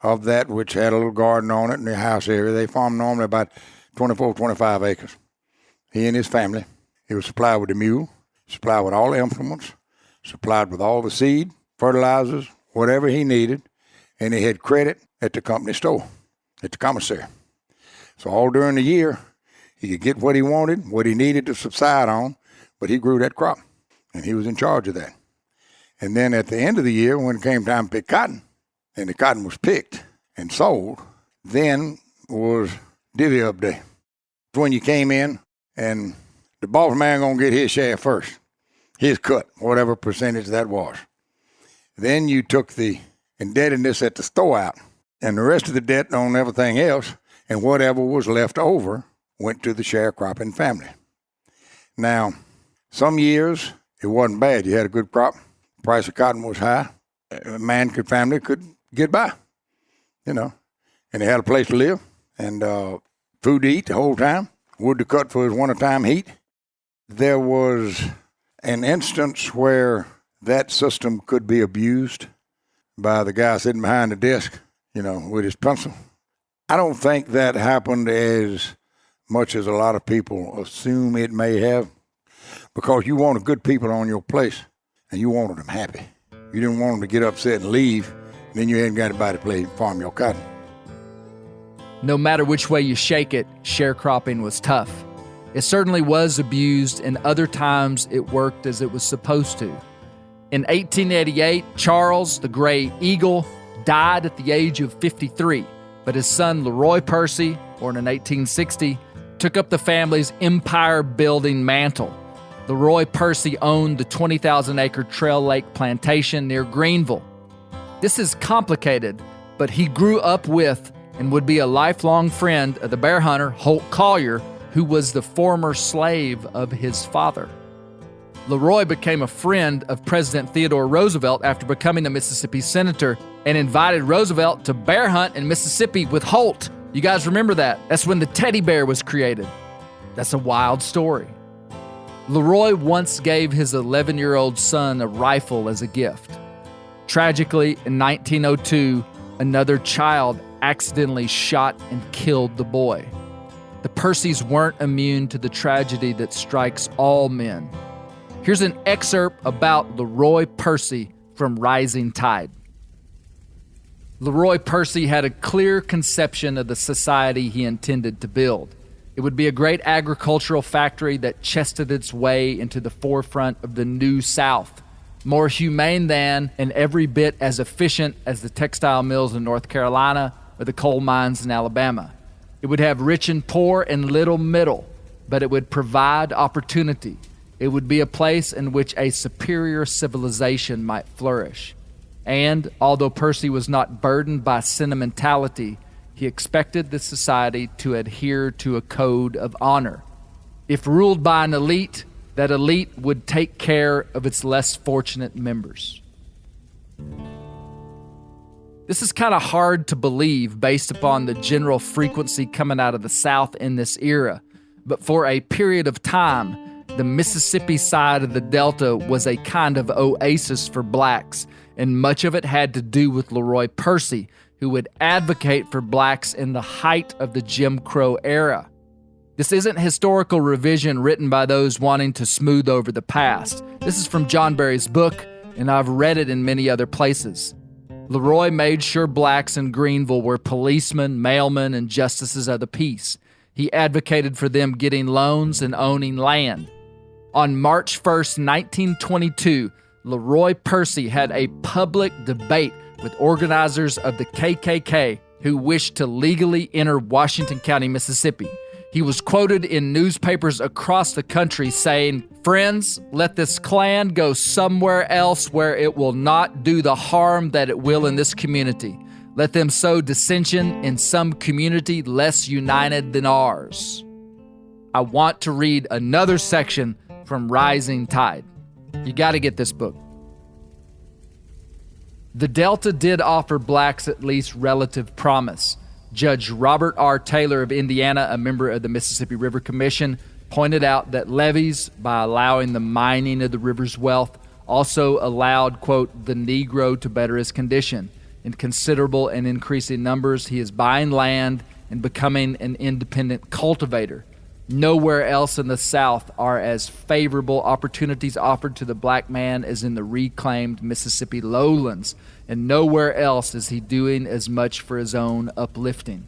C: of that which had a little garden on it in the house area. They farmed normally about 24, 25 acres. He and his family. He was supplied with a mule, supplied with all the implements, supplied with all the seed, fertilizers, whatever he needed, and he had credit at the company store, at the commissary. So all during the year, he could get what he wanted, what he needed to subside on, but he grew that crop, and he was in charge of that. And then at the end of the year, when it came time to pick cotton, and the cotton was picked and sold, then was divvy up day. When you came in, and the boss man going to get his share first, his cut, whatever percentage that was. Then you took the indebtedness at the store out, and the rest of the debt on everything else, and whatever was left over went to the sharecropping family. Now, some years it wasn't bad. You had a good crop. The price of cotton was high. Family could get by, and they had a place to live and food to eat the whole time, wood to cut for his wintertime heat. There was an instance where that system could be abused by the guy sitting behind the desk, with his pencil. I don't think that happened as much as a lot of people assume it may have, because you wanted good people on your place, and you wanted them happy. You didn't want them to get upset and leave, and then you hadn't got anybody to farm your cotton.
A: No matter which way you shake it, sharecropping was tough. It certainly was abused, and other times it worked as it was supposed to. In 1888, Charles, the Gray Eagle, died at the age of 53, but his son Leroy Percy, born in 1860, took up the family's empire-building mantle. Leroy Percy owned the 20,000-acre Trail Lake plantation near Greenville. This is complicated, but he grew up with and would be a lifelong friend of the bear hunter Holt Collier, who was the former slave of his father. Leroy became a friend of President Theodore Roosevelt after becoming a Mississippi senator and invited Roosevelt to bear hunt in Mississippi with Holt. You guys remember that? That's when the teddy bear was created. That's a wild story. Leroy once gave his 11-year-old son a rifle as a gift. Tragically, in 1902, another child accidentally shot and killed the boy. The Percys weren't immune to the tragedy that strikes all men. Here's an excerpt about Leroy Percy from Rising Tide. Leroy Percy had a clear conception of the society he intended to build. It would be a great agricultural factory that chested its way into the forefront of the New South, more humane than and every bit as efficient as the textile mills in North Carolina or the coal mines in Alabama. It would have rich and poor and little middle, but it would provide opportunity. It would be a place in which a superior civilization might flourish. And although Percy was not burdened by sentimentality, he expected the society to adhere to a code of honor. If ruled by an elite, that elite would take care of its less fortunate members. This is kind of hard to believe based upon the general frequency coming out of the South in this era, but for a period of time, the Mississippi side of the Delta was a kind of oasis for blacks, and much of it had to do with Leroy Percy, who would advocate for blacks in the height of the Jim Crow era. This isn't historical revision written by those wanting to smooth over the past. This is from John Barry's book, and I've read it in many other places. Leroy made sure blacks in Greenville were policemen, mailmen, and justices of the peace. He advocated for them getting loans and owning land. On March 1st, 1922, Leroy Percy had a public debate with organizers of the KKK who wished to legally enter Washington County, Mississippi. He was quoted in newspapers across the country saying, "Friends, let this Klan go somewhere else where it will not do the harm that it will in this community. Let them sow dissension in some community less united than ours." I want to read another section from Rising Tide. You got to get this book. The Delta did offer blacks at least relative promise. Judge Robert R. Taylor of Indiana, a member of the Mississippi River Commission, pointed out that levees, by allowing the mining of the river's wealth, also allowed, quote, the Negro to better his condition. In considerable and increasing numbers, he is buying land and becoming an independent cultivator. Nowhere else in the South are as favorable opportunities offered to the black man as in the reclaimed Mississippi lowlands, and nowhere else is he doing as much for his own uplifting.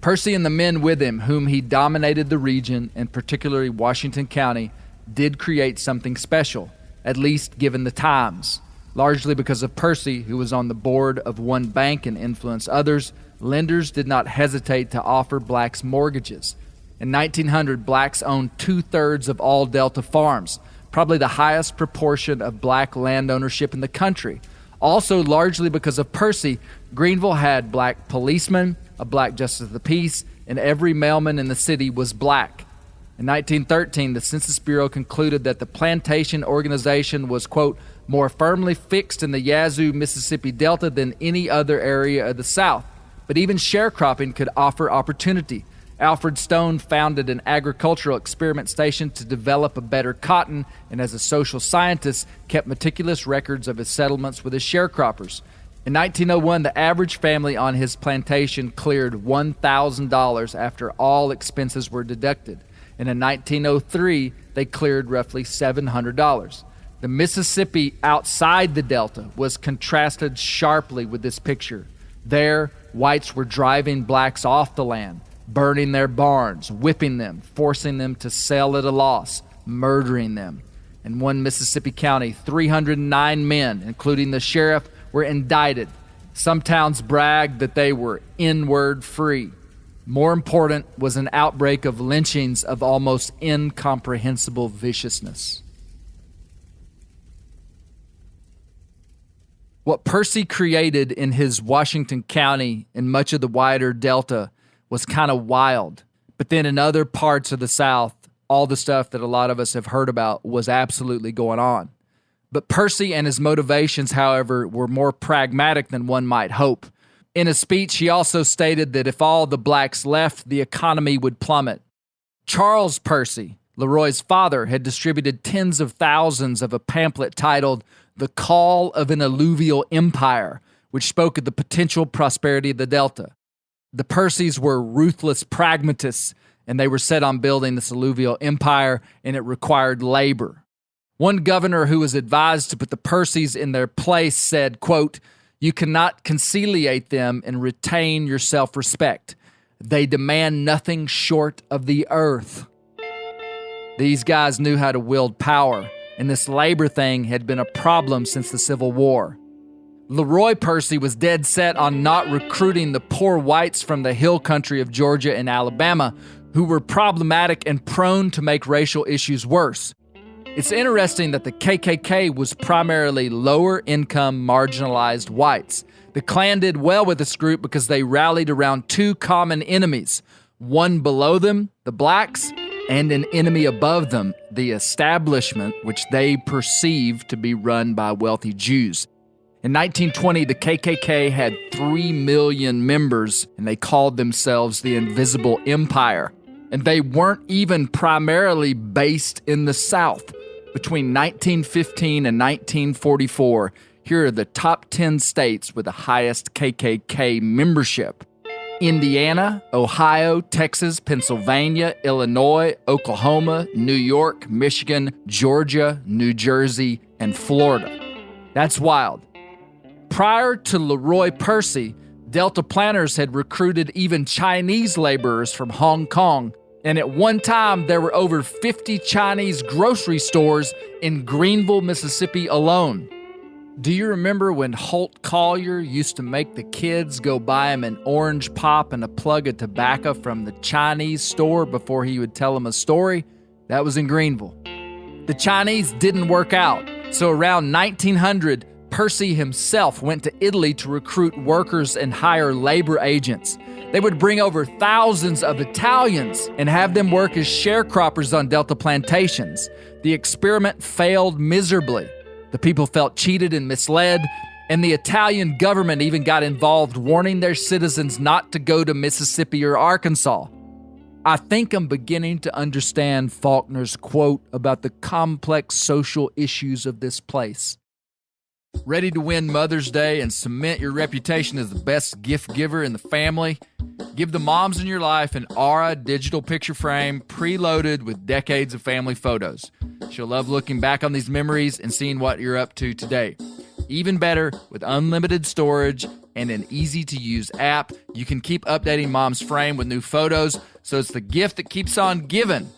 A: Percy and the men with him, whom he dominated the region, and particularly Washington County, did create something special, at least given the times. Largely because of Percy, who was on the board of one bank and influenced others, lenders did not hesitate to offer blacks mortgages. In 1900, blacks owned 2/3 of all Delta farms, probably the highest proportion of black land ownership in the country. Also, largely because of Percy, Greenville had black policemen, a black justice of the peace, and every mailman in the city was black. In 1913, the Census Bureau concluded that the plantation organization was, quote, more firmly fixed in the Yazoo, Mississippi Delta than any other area of the South. But even sharecropping could offer opportunity. Alfred Stone founded an agricultural experiment station to develop a better cotton, and as a social scientist, kept meticulous records of his settlements with his sharecroppers. In 1901, the average family on his plantation cleared $1,000 after all expenses were deducted. And in 1903, they cleared roughly $700. The Mississippi outside the Delta was contrasted sharply with this picture. There, whites were driving blacks off the land, burning their barns, whipping them, forcing them to sell at a loss, murdering them. In one Mississippi county, 309 men, including the sheriff, were indicted. Some towns bragged that they were N-word free. More important was an outbreak of lynchings of almost incomprehensible viciousness. What Percy created in his Washington County and much of the wider Delta was kind of wild. But then in other parts of the South, all the stuff that a lot of us have heard about was absolutely going on. But Percy and his motivations, however, were more pragmatic than one might hope. In a speech, he also stated that if all the blacks left, the economy would plummet. Charles Percy, Leroy's father, had distributed tens of thousands of a pamphlet titled The Call of an Alluvial Empire, which spoke of the potential prosperity of the Delta. The Percys were ruthless pragmatists, and they were set on building this alluvial empire, and it required labor. One governor who was advised to put the Percys in their place said, quote, "You cannot conciliate them and retain your self-respect. They demand nothing short of the earth." These guys knew how to wield power, and this labor thing had been a problem since the Civil War. Leroy Percy was dead set on not recruiting the poor whites from the hill country of Georgia and Alabama, who were problematic and prone to make racial issues worse. It's interesting that the KKK was primarily lower-income, marginalized whites. The Klan did well with this group because they rallied around two common enemies, one below them, the blacks, and an enemy above them, the establishment, which they perceived to be run by wealthy Jews. In 1920, the KKK had 3 million members, and they called themselves the Invisible Empire. And they weren't even primarily based in the South. Between 1915 and 1944, here are the top 10 states with the highest KKK membership: Indiana, Ohio, Texas, Pennsylvania, Illinois, Oklahoma, New York, Michigan, Georgia, New Jersey, and Florida. That's wild. Prior to Leroy Percy, Delta planters had recruited even Chinese laborers from Hong Kong, and at one time there were over 50 Chinese grocery stores in Greenville, Mississippi alone. Do you remember when Holt Collier used to make the kids go buy him an orange pop and a plug of tobacco from the Chinese store before he would tell them a story? That was in Greenville. The Chinese didn't work out, so around 1900, Percy himself went to Italy to recruit workers and hire labor agents. They would bring over thousands of Italians and have them work as sharecroppers on Delta plantations. The experiment failed miserably. The people felt cheated and misled, and the Italian government even got involved, warning their citizens not to go to Mississippi or Arkansas. I think I'm beginning to understand Faulkner's quote about the complex social issues of this place. Ready to win Mother's Day and cement your reputation as the best gift giver in the family? Give the moms in your life an Aura digital picture frame preloaded with decades of family photos. She'll love looking back on these memories and seeing what you're up to today. Even better, with unlimited storage and an easy-to-use app, you can keep updating mom's frame with new photos, so it's the gift that keeps on giving.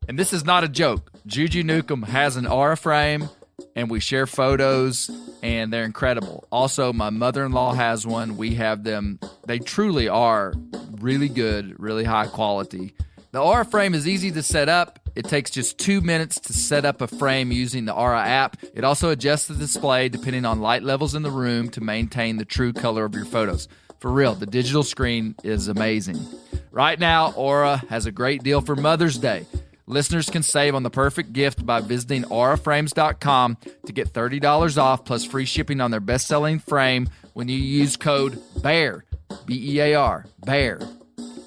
A: And this is not a joke. Juju Newcomb has an Aura frame, and we share photos, and they're incredible. Also, my mother-in-law has one. We have them. They truly are really good, really high quality. The Aura frame is easy to set up. It takes just 2 minutes to set up a frame using the Aura app. It also adjusts the display depending on light levels in the room to maintain the true color of your photos. For real, the digital screen is amazing. Right now, Aura has a great deal for Mother's Day. Listeners can save on the perfect gift by visiting auraframes.com to get $30 off plus free shipping on their best-selling frame when you use code BEAR, B-E-A-R, BEAR.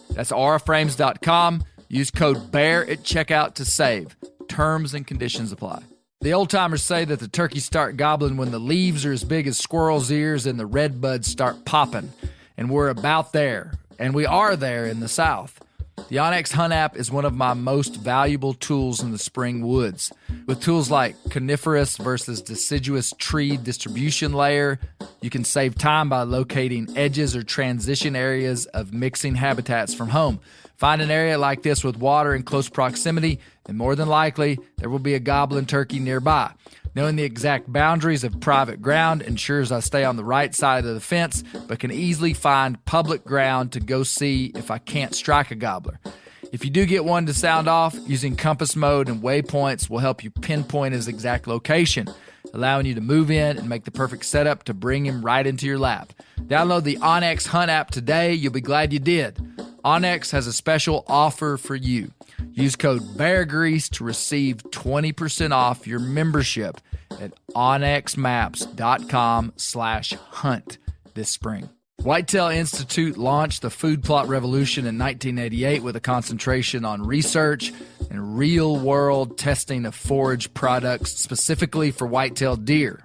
A: That's auraframes.com. Use code BEAR at checkout to save. Terms and conditions apply. The old-timers say that the turkeys start gobbling when the leaves are as big as squirrels' ears and the red buds start popping. And we're about there. And we are there in the South. The onX Hunt app is one of my most valuable tools in the spring woods. With tools like coniferous versus deciduous tree distribution layer, you can save time by locating edges or transition areas of mixing habitats from home. Find an area like this with water in close proximity, and more than likely, there will be a gobbling turkey nearby. Knowing the exact boundaries of private ground ensures I stay on the right side of the fence, but can easily find public ground to go see if I can't strike a gobbler. If you do get one to sound off, using compass mode and waypoints will help you pinpoint his exact location, allowing you to move in and make the perfect setup to bring him right into your lap. Download the onX Hunt app today. You'll be glad you did. onX has a special offer for you. Use code BEARGREASE to receive 20% off your membership at onxmaps.com/hunt this spring. Whitetail Institute launched the food plot revolution in 1988 with a concentration on research and real-world testing of forage products specifically for whitetail deer.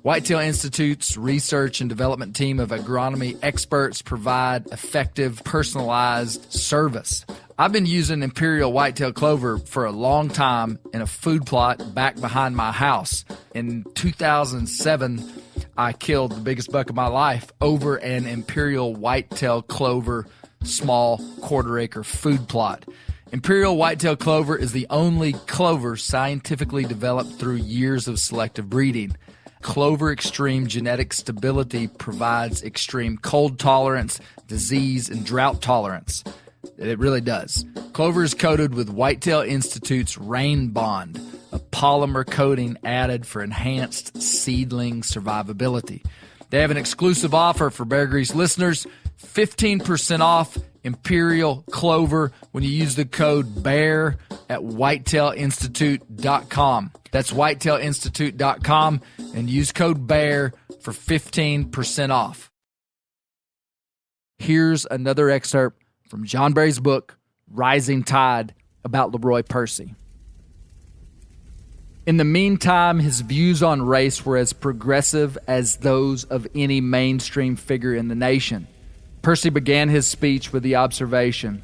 A: Whitetail Institute's research and development team of agronomy experts provide effective, personalized service. I've been using Imperial Whitetail Clover for a long time in a food plot back behind my house. In 2007, I killed the biggest buck of my life over an Imperial Whitetail Clover small quarter-acre food plot. Imperial Whitetail Clover is the only clover scientifically developed through years of selective breeding. Clover Extreme genetic stability provides extreme cold tolerance, disease, and drought tolerance. It really does. Clover is coated with Whitetail Institute's Rain Bond, a polymer coating added for enhanced seedling survivability. They have an exclusive offer for Bear Grease listeners, 15% off Imperial, Clover when you use the code BEAR at whitetailinstitute.com. That's whitetailinstitute.com and use code BEAR for 15% off. Here's another excerpt from John Barry's book, Rising Tide, about Leroy Percy. In the meantime, his views on race were as progressive as those of any mainstream figure in the nation. Percy began his speech with the observation,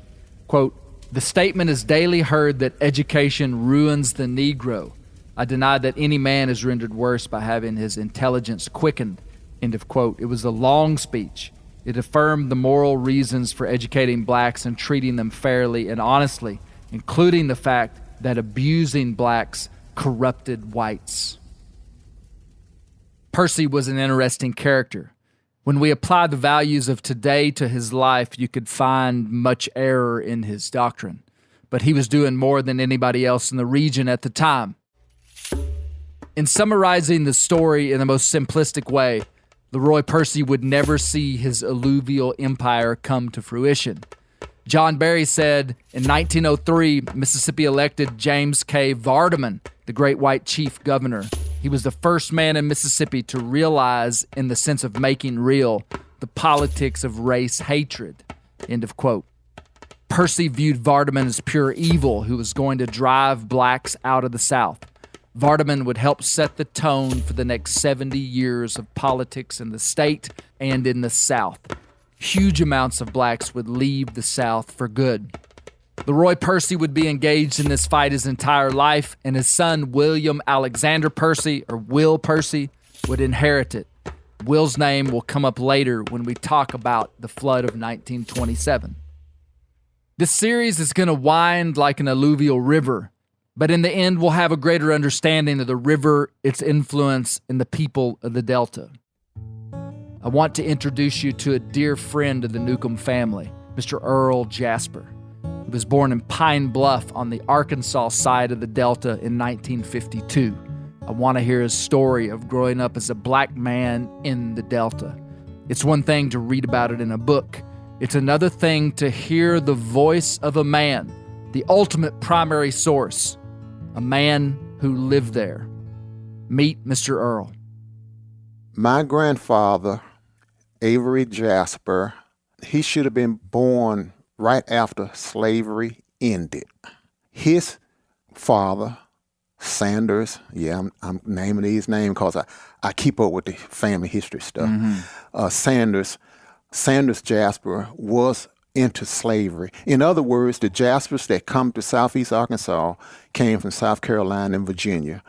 A: quote, "The statement is daily heard that education ruins the Negro. I deny that any man is rendered worse by having his intelligence quickened." End of quote. It was a long speech. It affirmed the moral reasons for educating blacks and treating them fairly and honestly, including the fact that abusing blacks corrupted whites. Percy was an interesting character. When we apply the values of today to his life, you could find much error in his doctrine. But he was doing more than anybody else in the region at the time. In summarizing the story in the most simplistic way, Leroy Percy would never see his alluvial empire come to fruition. John Barry said in 1903, Mississippi elected James K. Vardaman, the great white chief governor. He was the first man in Mississippi to realize, in the sense of making real, the politics of race hatred. End of quote. Percy viewed Vardaman as pure evil who was going to drive blacks out of the South. Vardaman would help set the tone for the next 70 years of politics in the state and in the South. Huge amounts of blacks would leave the South for good. Leroy Percy would be engaged in this fight his entire life, and his son William Alexander Percy, or Will Percy, would inherit it. Will's name will come up later when we talk about the flood of 1927. This series is going to wind like an alluvial river, but in the end we'll have a greater understanding of the river, its influence, and the people of the Delta. I want to introduce you to a dear friend of the Newcomb family, Mr. Earl Jasper. He was born in Pine Bluff on the Arkansas side of the Delta in 1952. I want to hear his story of growing up as a black man in the Delta. It's one thing to read about it in a book. It's another thing to hear the voice of a man, the ultimate primary source, a man who lived there. Meet Mr. Earl.
D: My grandfather, Avery Jasper, he should have been born right after slavery ended. His father, Sanders, I'm naming these names because I keep up with the family history stuff. Sanders Jasper was into slavery. In other words, the Jaspers that come to Southeast Arkansas came from South Carolina and Virginia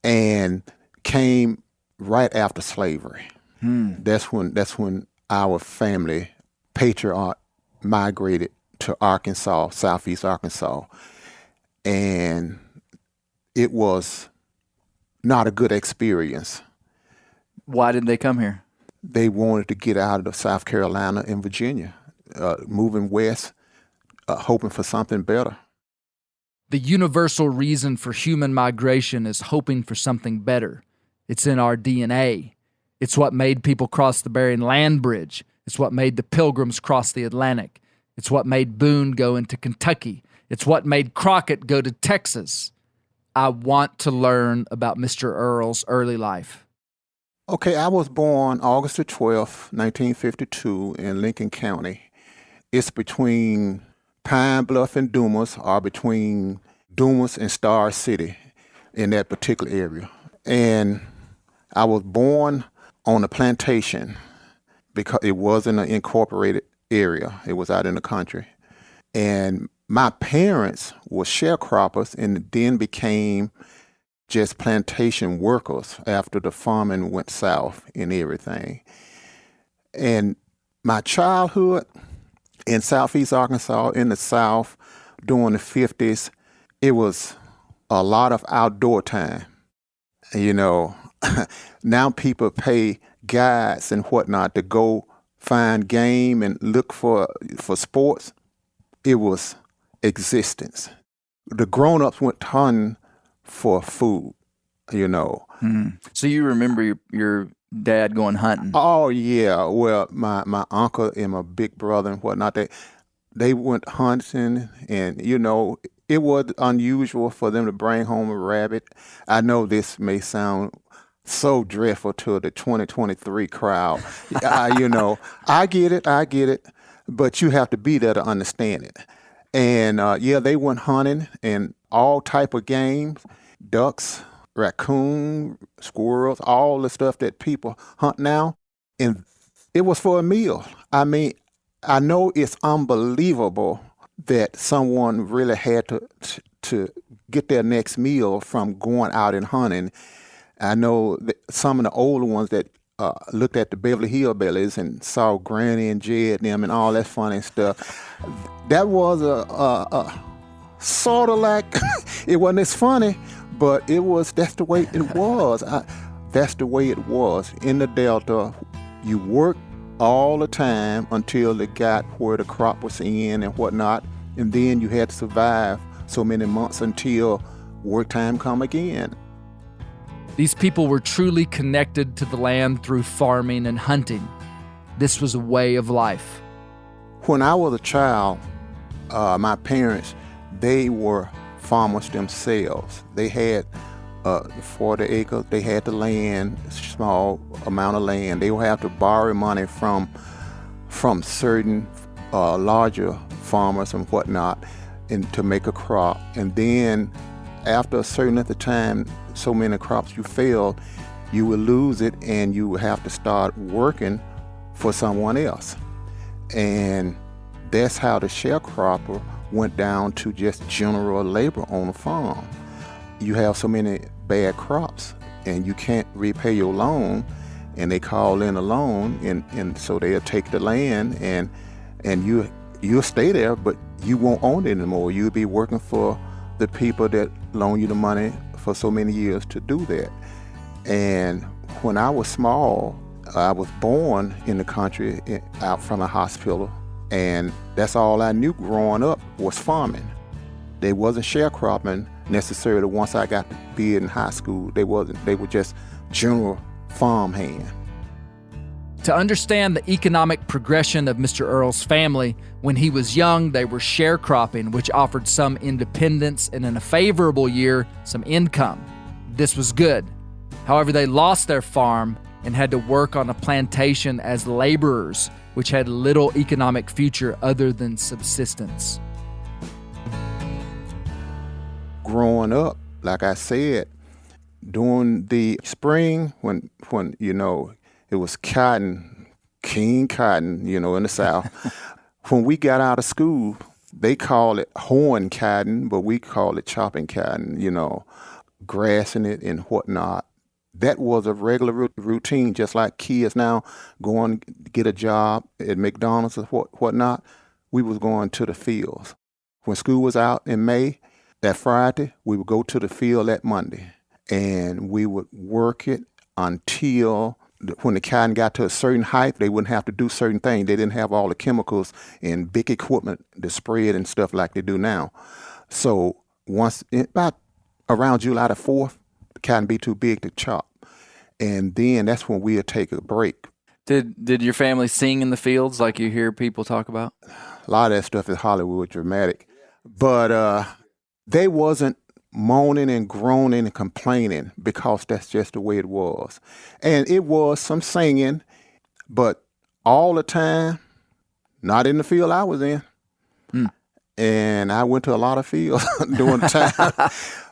D: and came right after slavery. That's when our family patriarch migrated to Arkansas, Southeast Arkansas. And it was not a good experience.
A: Why did they come here?
D: They wanted to get out of South Carolina and Virginia, moving west, hoping for something better.
A: The universal reason for human migration is hoping for something better. It's in our DNA. It's what made people cross the Bering Land Bridge. It's what made the Pilgrims cross the Atlantic. It's what made Boone go into Kentucky. It's what made Crockett go to Texas. I want to learn about Mr. Earl's early life.
D: Okay, I was born August the 12th, 1952 in Lincoln County. It's between Pine Bluff and Dumas, or between Dumas and Star City in that particular area. And I was born on a plantation because it wasn't an incorporated area. It was out in the country. And my parents were sharecroppers and then became just plantation workers after the farming went south and everything. And my childhood in Southeast Arkansas, in the South, during the 50s, it was a lot of outdoor time. You know, now people pay guides and whatnot to go find game and look for sports. It was existence. The grown-ups went hunting for food, you know.
G: So you remember your dad going hunting?
D: Oh, yeah. Well, my uncle and my big brother and whatnot, They went hunting, and it was unusual for them to bring home a rabbit. I know this may sound so dreadful to the 2023 crowd. I get it, but you have to be there to understand it. And they went hunting and all type of games, ducks, raccoon, squirrels, all the stuff that people hunt now. And it was for a meal. I mean, I know it's unbelievable that someone really had to get their next meal from going out and hunting. I know that some of the older ones that looked at the Beverly Hillbillies and saw Granny and Jed and them and all that funny stuff. That was a sort of like, it wasn't as funny, but that's the way it was. That's the way it was. In the Delta, you worked all the time until it got where the crop was in and whatnot, and then you had to survive so many months until work time come again.
A: These people were truly connected to the land through farming and hunting. This was a way of life.
D: When I was a child, my parents, they were farmers themselves. They had 40 acres. They had the land, small amount of land. They would have to borrow money from certain larger farmers and whatnot, and to make a crop. And then after a certain length of time, so many crops you failed, you would lose it and you would have to start working for someone else. And that's how the sharecropper went down to just general labor on a farm. You have so many bad crops and you can't repay your loan, and they call in a loan, and so they'll take the land and you'll stay there, but you won't own it anymore. You'll be working for the people that loan you the money for so many years to do that. And when I was small, I was born in the country out from a hospital, and that's all I knew growing up was farming. They wasn't sharecropping necessarily once I got to be in high school. They were just general farmhand.
A: To understand the economic progression of Mr. Earl's family, when he was young, they were sharecropping, which offered some independence and in a favorable year, some income. This was good. However, they lost their farm and had to work on a plantation as laborers, which had little economic future other than subsistence.
D: Growing up, like I said, during the spring when it was cotton, king cotton, in the South. When we got out of school, they call it hoeing cotton, but we call it chopping cotton, grassing it and whatnot. That was a regular routine, just like kids now going to get a job at McDonald's or whatnot. We was going to the fields. When school was out in May, that Friday, we would go to the field that Monday, and we would work it until when the cotton got to a certain height, they wouldn't have to do certain things. They didn't have all the chemicals and big equipment to spray it and stuff like they do now. So about around July the 4th, the cotton be too big to chop. And then that's when we'll take a break.
G: Did your family sing in the fields like you hear people talk about?
D: A lot of that stuff is Hollywood dramatic. But they wasn't moaning and groaning and complaining, because that's just the way it was. And it was some singing, but all the time, not in the field I was in. And I went to a lot of fields during the time.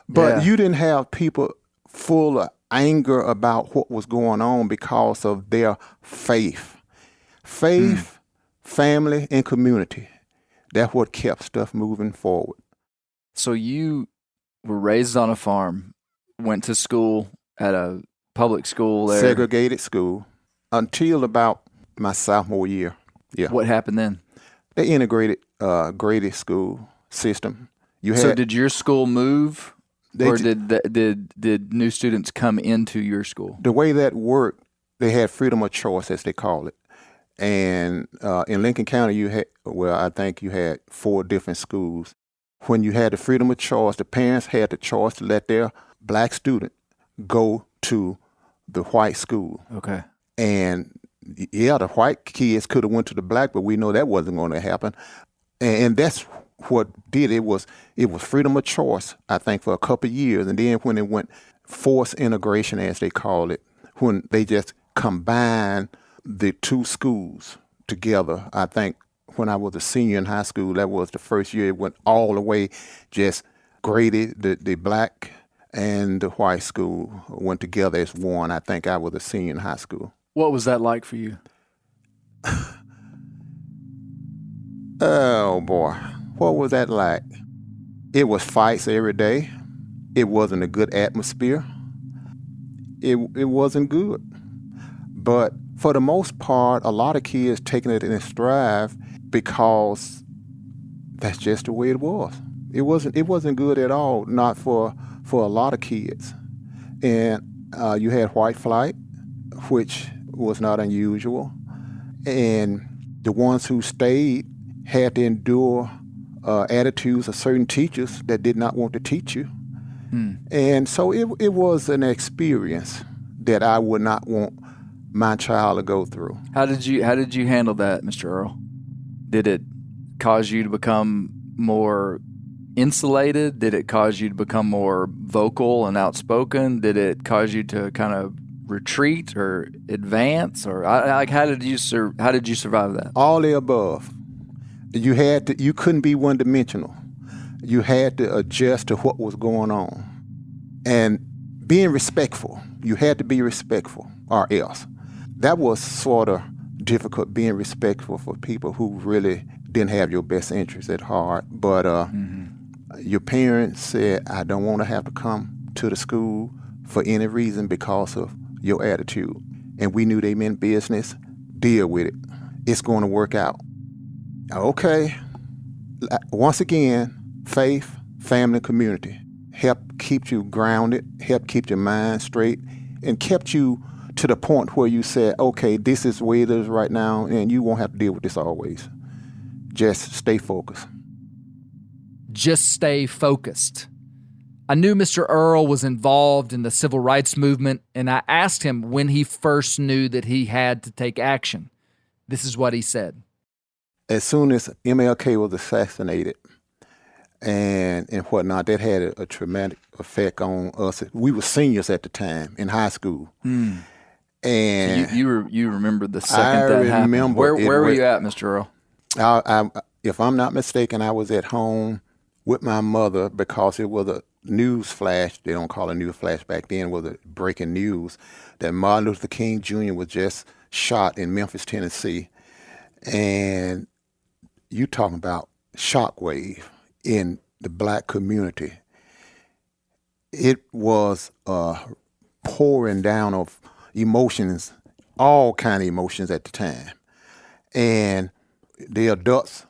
D: But you didn't have people full of anger about what was going on because of their faith. Faith, family, and community. That's what kept stuff moving forward.
G: So you were raised on a farm, went to school at a public school there.
D: Segregated school until about my sophomore year. Yeah.
G: What happened then?
D: They integrated graded school system.
G: So did your school move, or did new students come into your school?
D: The way that worked, they had freedom of choice, as they call it. And in Lincoln County, I think you had 4 different schools. When you had the freedom of choice, the parents had the choice to let their black student go to the white school.
G: Okay.
D: And the white kids could have went to the black, but we know that wasn't going to happen. And that's what did it. Was freedom of choice, I think, for a couple of years. And then when it went forced integration, as they call it, when they just combined the two schools together, I think when I was a senior in high school, that was the first year it went all the way, just graded the black and the white school went together as one. I think I was a senior in high school.
A: What was that like for you?
D: Oh boy, what was that like? It was fights every day. It wasn't a good atmosphere. It wasn't good. But for the most part, a lot of kids taking it in stride because that's just the way it was. It wasn't good at all, not for a lot of kids. And you had white flight, which was not unusual. And the ones who stayed had to endure attitudes of certain teachers that did not want to teach you. And so it was an experience that I would not want my child to go through.
G: How did you handle that, Mr. Earl? Did it cause you to become more insulated? Did it cause you to become more vocal and outspoken? Did it cause you to kind of retreat or advance? Or how did you survive that?
D: All the above. You couldn't be one-dimensional. You had to adjust to what was going on. And being respectful, you had to be respectful or else. That was sort of difficult, being respectful for people who really didn't have your best interests at heart. But your parents said, I don't want to have to come to the school for any reason because of your attitude. And we knew they meant business. Deal with it. It's going to work out. Okay. Once again, faith, family, community helped keep you grounded, helped keep your mind straight, and kept you to the point where you said, okay, this is the way it is right now, and you won't have to deal with this always. Just stay focused.
A: Just stay focused. I knew Mr. Earl was involved in the civil rights movement, and I asked him when he first knew that he had to take action. This is what he said.
D: As soon as MLK was assassinated and whatnot, that had a traumatic effect on us. We were seniors at the time in high school. And
G: you remember the second that happened. Where were you at, Mr. Earl?
D: I, if I'm not mistaken, I was at home with my mother because it was a news flash. They don't call it news flash back then. It was a breaking news that Martin Luther King Jr. was just shot in Memphis, Tennessee. And you talking about shockwave in the black community. It was a pouring down of emotions, all kind of emotions at the time. And the adults,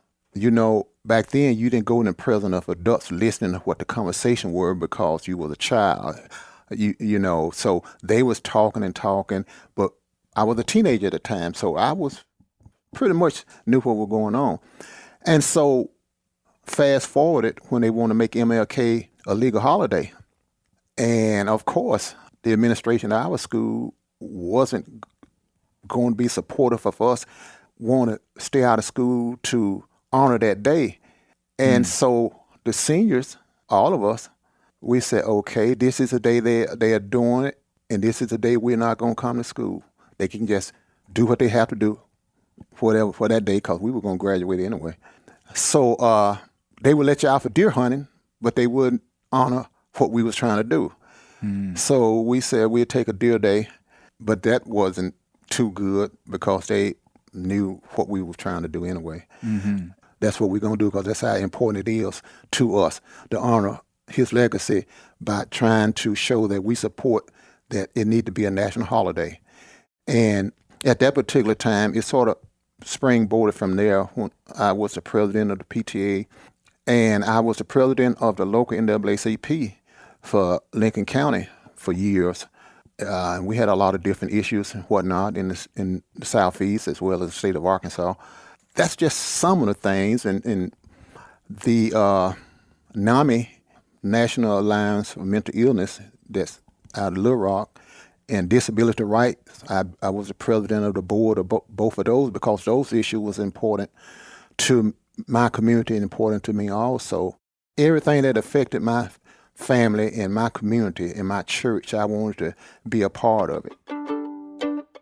D: back then you didn't go in the presence of adults listening to what the conversation were because you was a child, so they was talking, but I was a teenager at the time, so I was pretty much knew what was going on. And so fast forwarded when they want to make MLK a legal holiday. And of course, the administration of our school wasn't going to be supportive of us, want to stay out of school to honor that day. And so the seniors, all of us, we said, okay, this is the day they are doing it, and this is the day we're not going to come to school. They can just do what they have to do whatever for that day because we were going to graduate anyway. So they would let you out for deer hunting, but they wouldn't honor what we was trying to do. So we said we'd take a deer day, but that wasn't too good because they knew what we were trying to do anyway. That's what we're going to do because that's how important it is to us to honor his legacy by trying to show that we support that it need to be a national holiday. And at that particular time, it sort of springboarded from there when I was the president of the PTA, and I was the president of the local NAACP for Lincoln County for years. And we had a lot of different issues and whatnot in the Southeast as well as the state of Arkansas. That's just some of the things. And the NAMI, National Alliance for Mental Illness, that's out of Little Rock, and disability rights, I was the president of the board of both of those because those issues was important to my community is important to me also. Everything that affected my family and my community and my church, I wanted to be a part of it.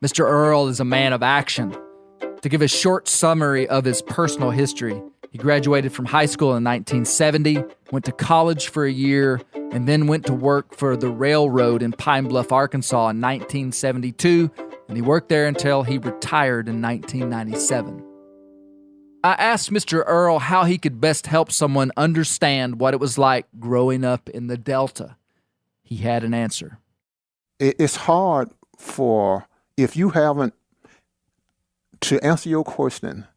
A: Mr. Earl is a man of action. To give a short summary of his personal history, he graduated from high school in 1970, went to college for a year, and then went to work for the railroad in Pine Bluff, Arkansas in 1972, and he worked there until he retired in 1997. I asked Mr. Earl how he could best help someone understand what it was like growing up in the Delta. He had an answer.
D: It's hard if you haven't, to answer your question,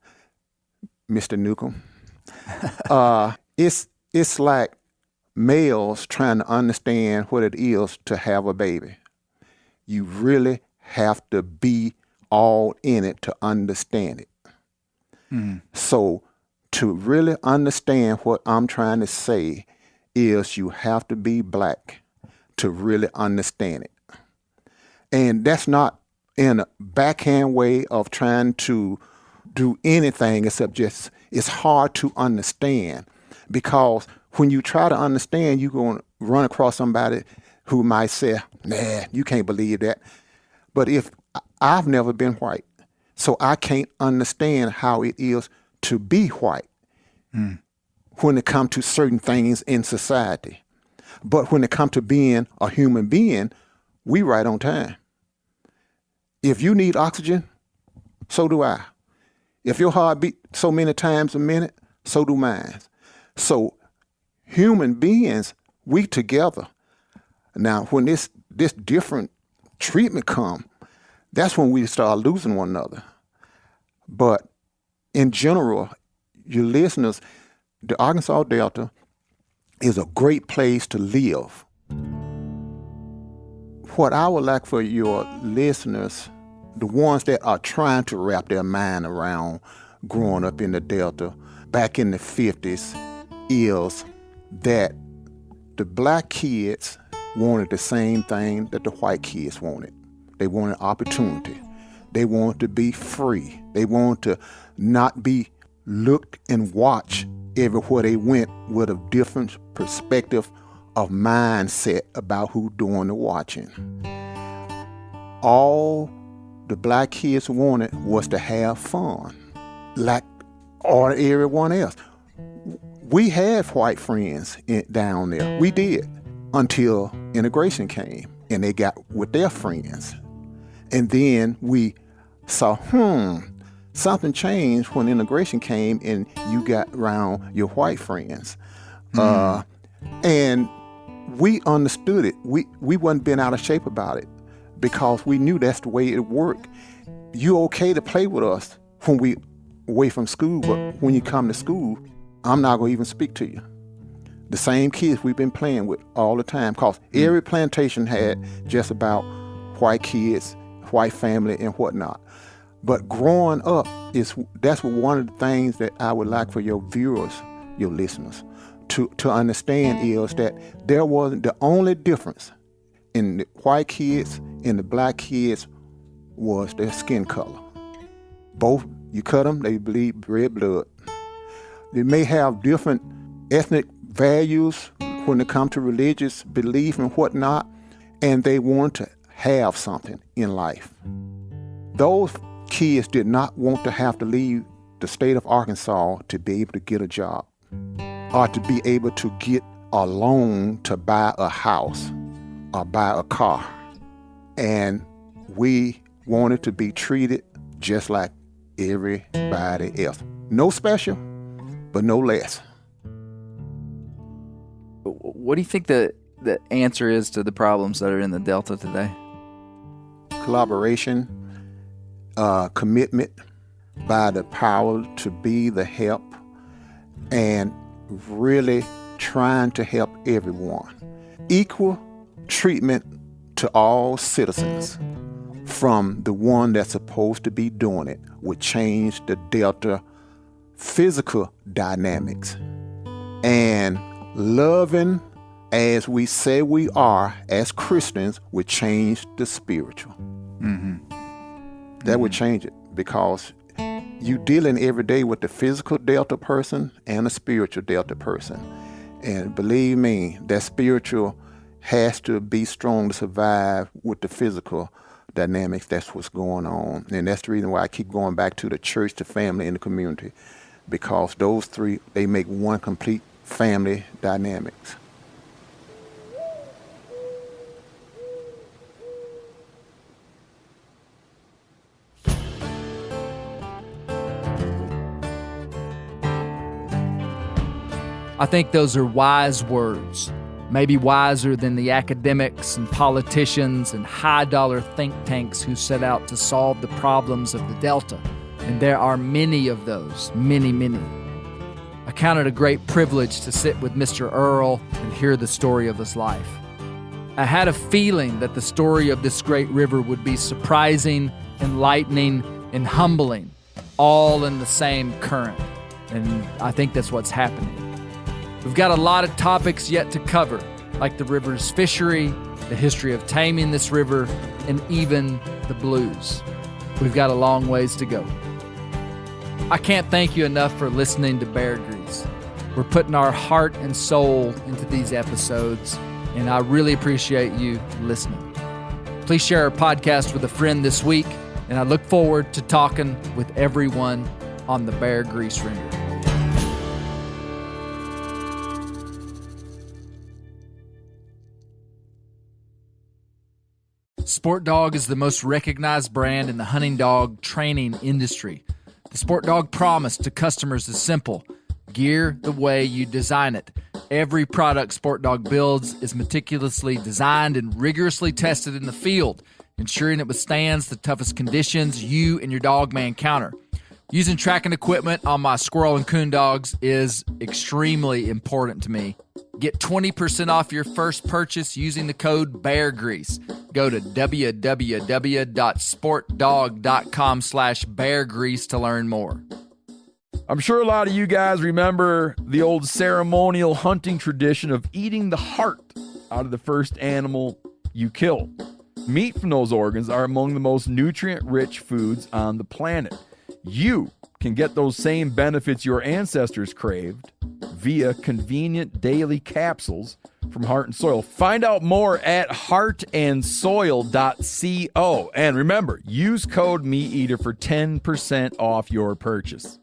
D: Mr. Newcomb, it's like males trying to understand what it is to have a baby. You really have to be all in it to understand it. So to really understand what I'm trying to say is you have to be black to really understand it. And that's not in a backhand way of trying to do anything except just, it's hard to understand, because when you try to understand, you're going to run across somebody who might say, nah, you can't believe that. But if I've never been white, so I can't understand how it is to be white when it comes to certain things in society. But when it comes to being a human being, we right on time. If you need oxygen, so do I. If your heart beat so many times a minute, so do mine. So human beings, we together. Now, when this different treatment come, that's when we start losing one another. But in general, your listeners, the Arkansas Delta is a great place to live. What I would like for your listeners, the ones that are trying to wrap their mind around growing up in the Delta back in the 50s, is that the black kids wanted the same thing that the white kids wanted. They wanted opportunity. They wanted to be free. They wanted to not be looked and watched everywhere they went with a different perspective of mindset about who doing the watching. All the black kids wanted was to have fun, like everyone else. We had white friends down there. We did, until integration came and they got with their friends. And then we saw, something changed when integration came and you got around your white friends. And we understood it. We wasn't been out of shape about it because we knew that's the way it worked. You okay to play with us when we away from school, but when you come to school, I'm not going to even speak to you. The same kids we've been playing with all the time, because every plantation had just about white kids, white family, and whatnot. But growing up, that's one of the things that I would like for your viewers, your listeners, to understand is that there wasn't the only difference in the white kids and the black kids was their skin color. Both, you cut them, they bleed red blood. They may have different ethnic values when it comes to religious belief and whatnot, and they want to have something in life. Those kids did not want to have to leave the state of Arkansas to be able to get a job or to be able to get a loan to buy a house or buy a car. And we wanted to be treated just like everybody else. No special, but no less.
G: What do you think the answer is to the problems that are in the Delta today?
D: Collaboration, commitment by the power to be the help, and really trying to help everyone. Equal treatment to all citizens, from the one that's supposed to be doing it, would change the Delta physical dynamics. And loving as we say we are as Christians would change the spiritual. That would change it, because you dealing every day with the physical Delta person and a spiritual Delta person. And believe me, that spiritual has to be strong to survive with the physical dynamics. That's what's going on. And that's the reason why I keep going back to the church, the family, and the community, because those three, they make one complete family dynamics.
A: I think those are wise words, maybe wiser than the academics and politicians and high-dollar think tanks who set out to solve the problems of the Delta. And there are many of those, many, many. I count it a great privilege to sit with Mr. Earl and hear the story of his life. I had a feeling that the story of this great river would be surprising, enlightening, and humbling, all in the same current. And I think that's what's happening. We've got a lot of topics yet to cover, like the river's fishery, the history of taming this river, and even the blues. We've got a long ways to go. I can't thank you enough for listening to Bear Grease. We're putting our heart and soul into these episodes, and I really appreciate you listening. Please share our podcast with a friend this week, and I look forward to talking with everyone on the Bear Grease Ringer. Sport Dog is the most recognized brand in the hunting dog training industry. The Sport Dog promise to customers is simple: gear the way you design it. Every product Sport Dog builds is meticulously designed and rigorously tested in the field, ensuring it withstands the toughest conditions you and your dog may encounter. Using tracking equipment on my squirrel and coon dogs is extremely important to me. Get 20% off your first purchase using the code BEARGREASE. Go to www.sportdog.com/beargrease to learn more.
B: I'm sure a lot of you guys remember the old ceremonial hunting tradition of eating the heart out of the first animal you kill. Meat from those organs are among the most nutrient-rich foods on the planet. You can get those same benefits your ancestors craved via convenient daily capsules from Heart and Soil. Find out more at heartandsoil.co. And remember, use code MeatEater for 10% off your purchase.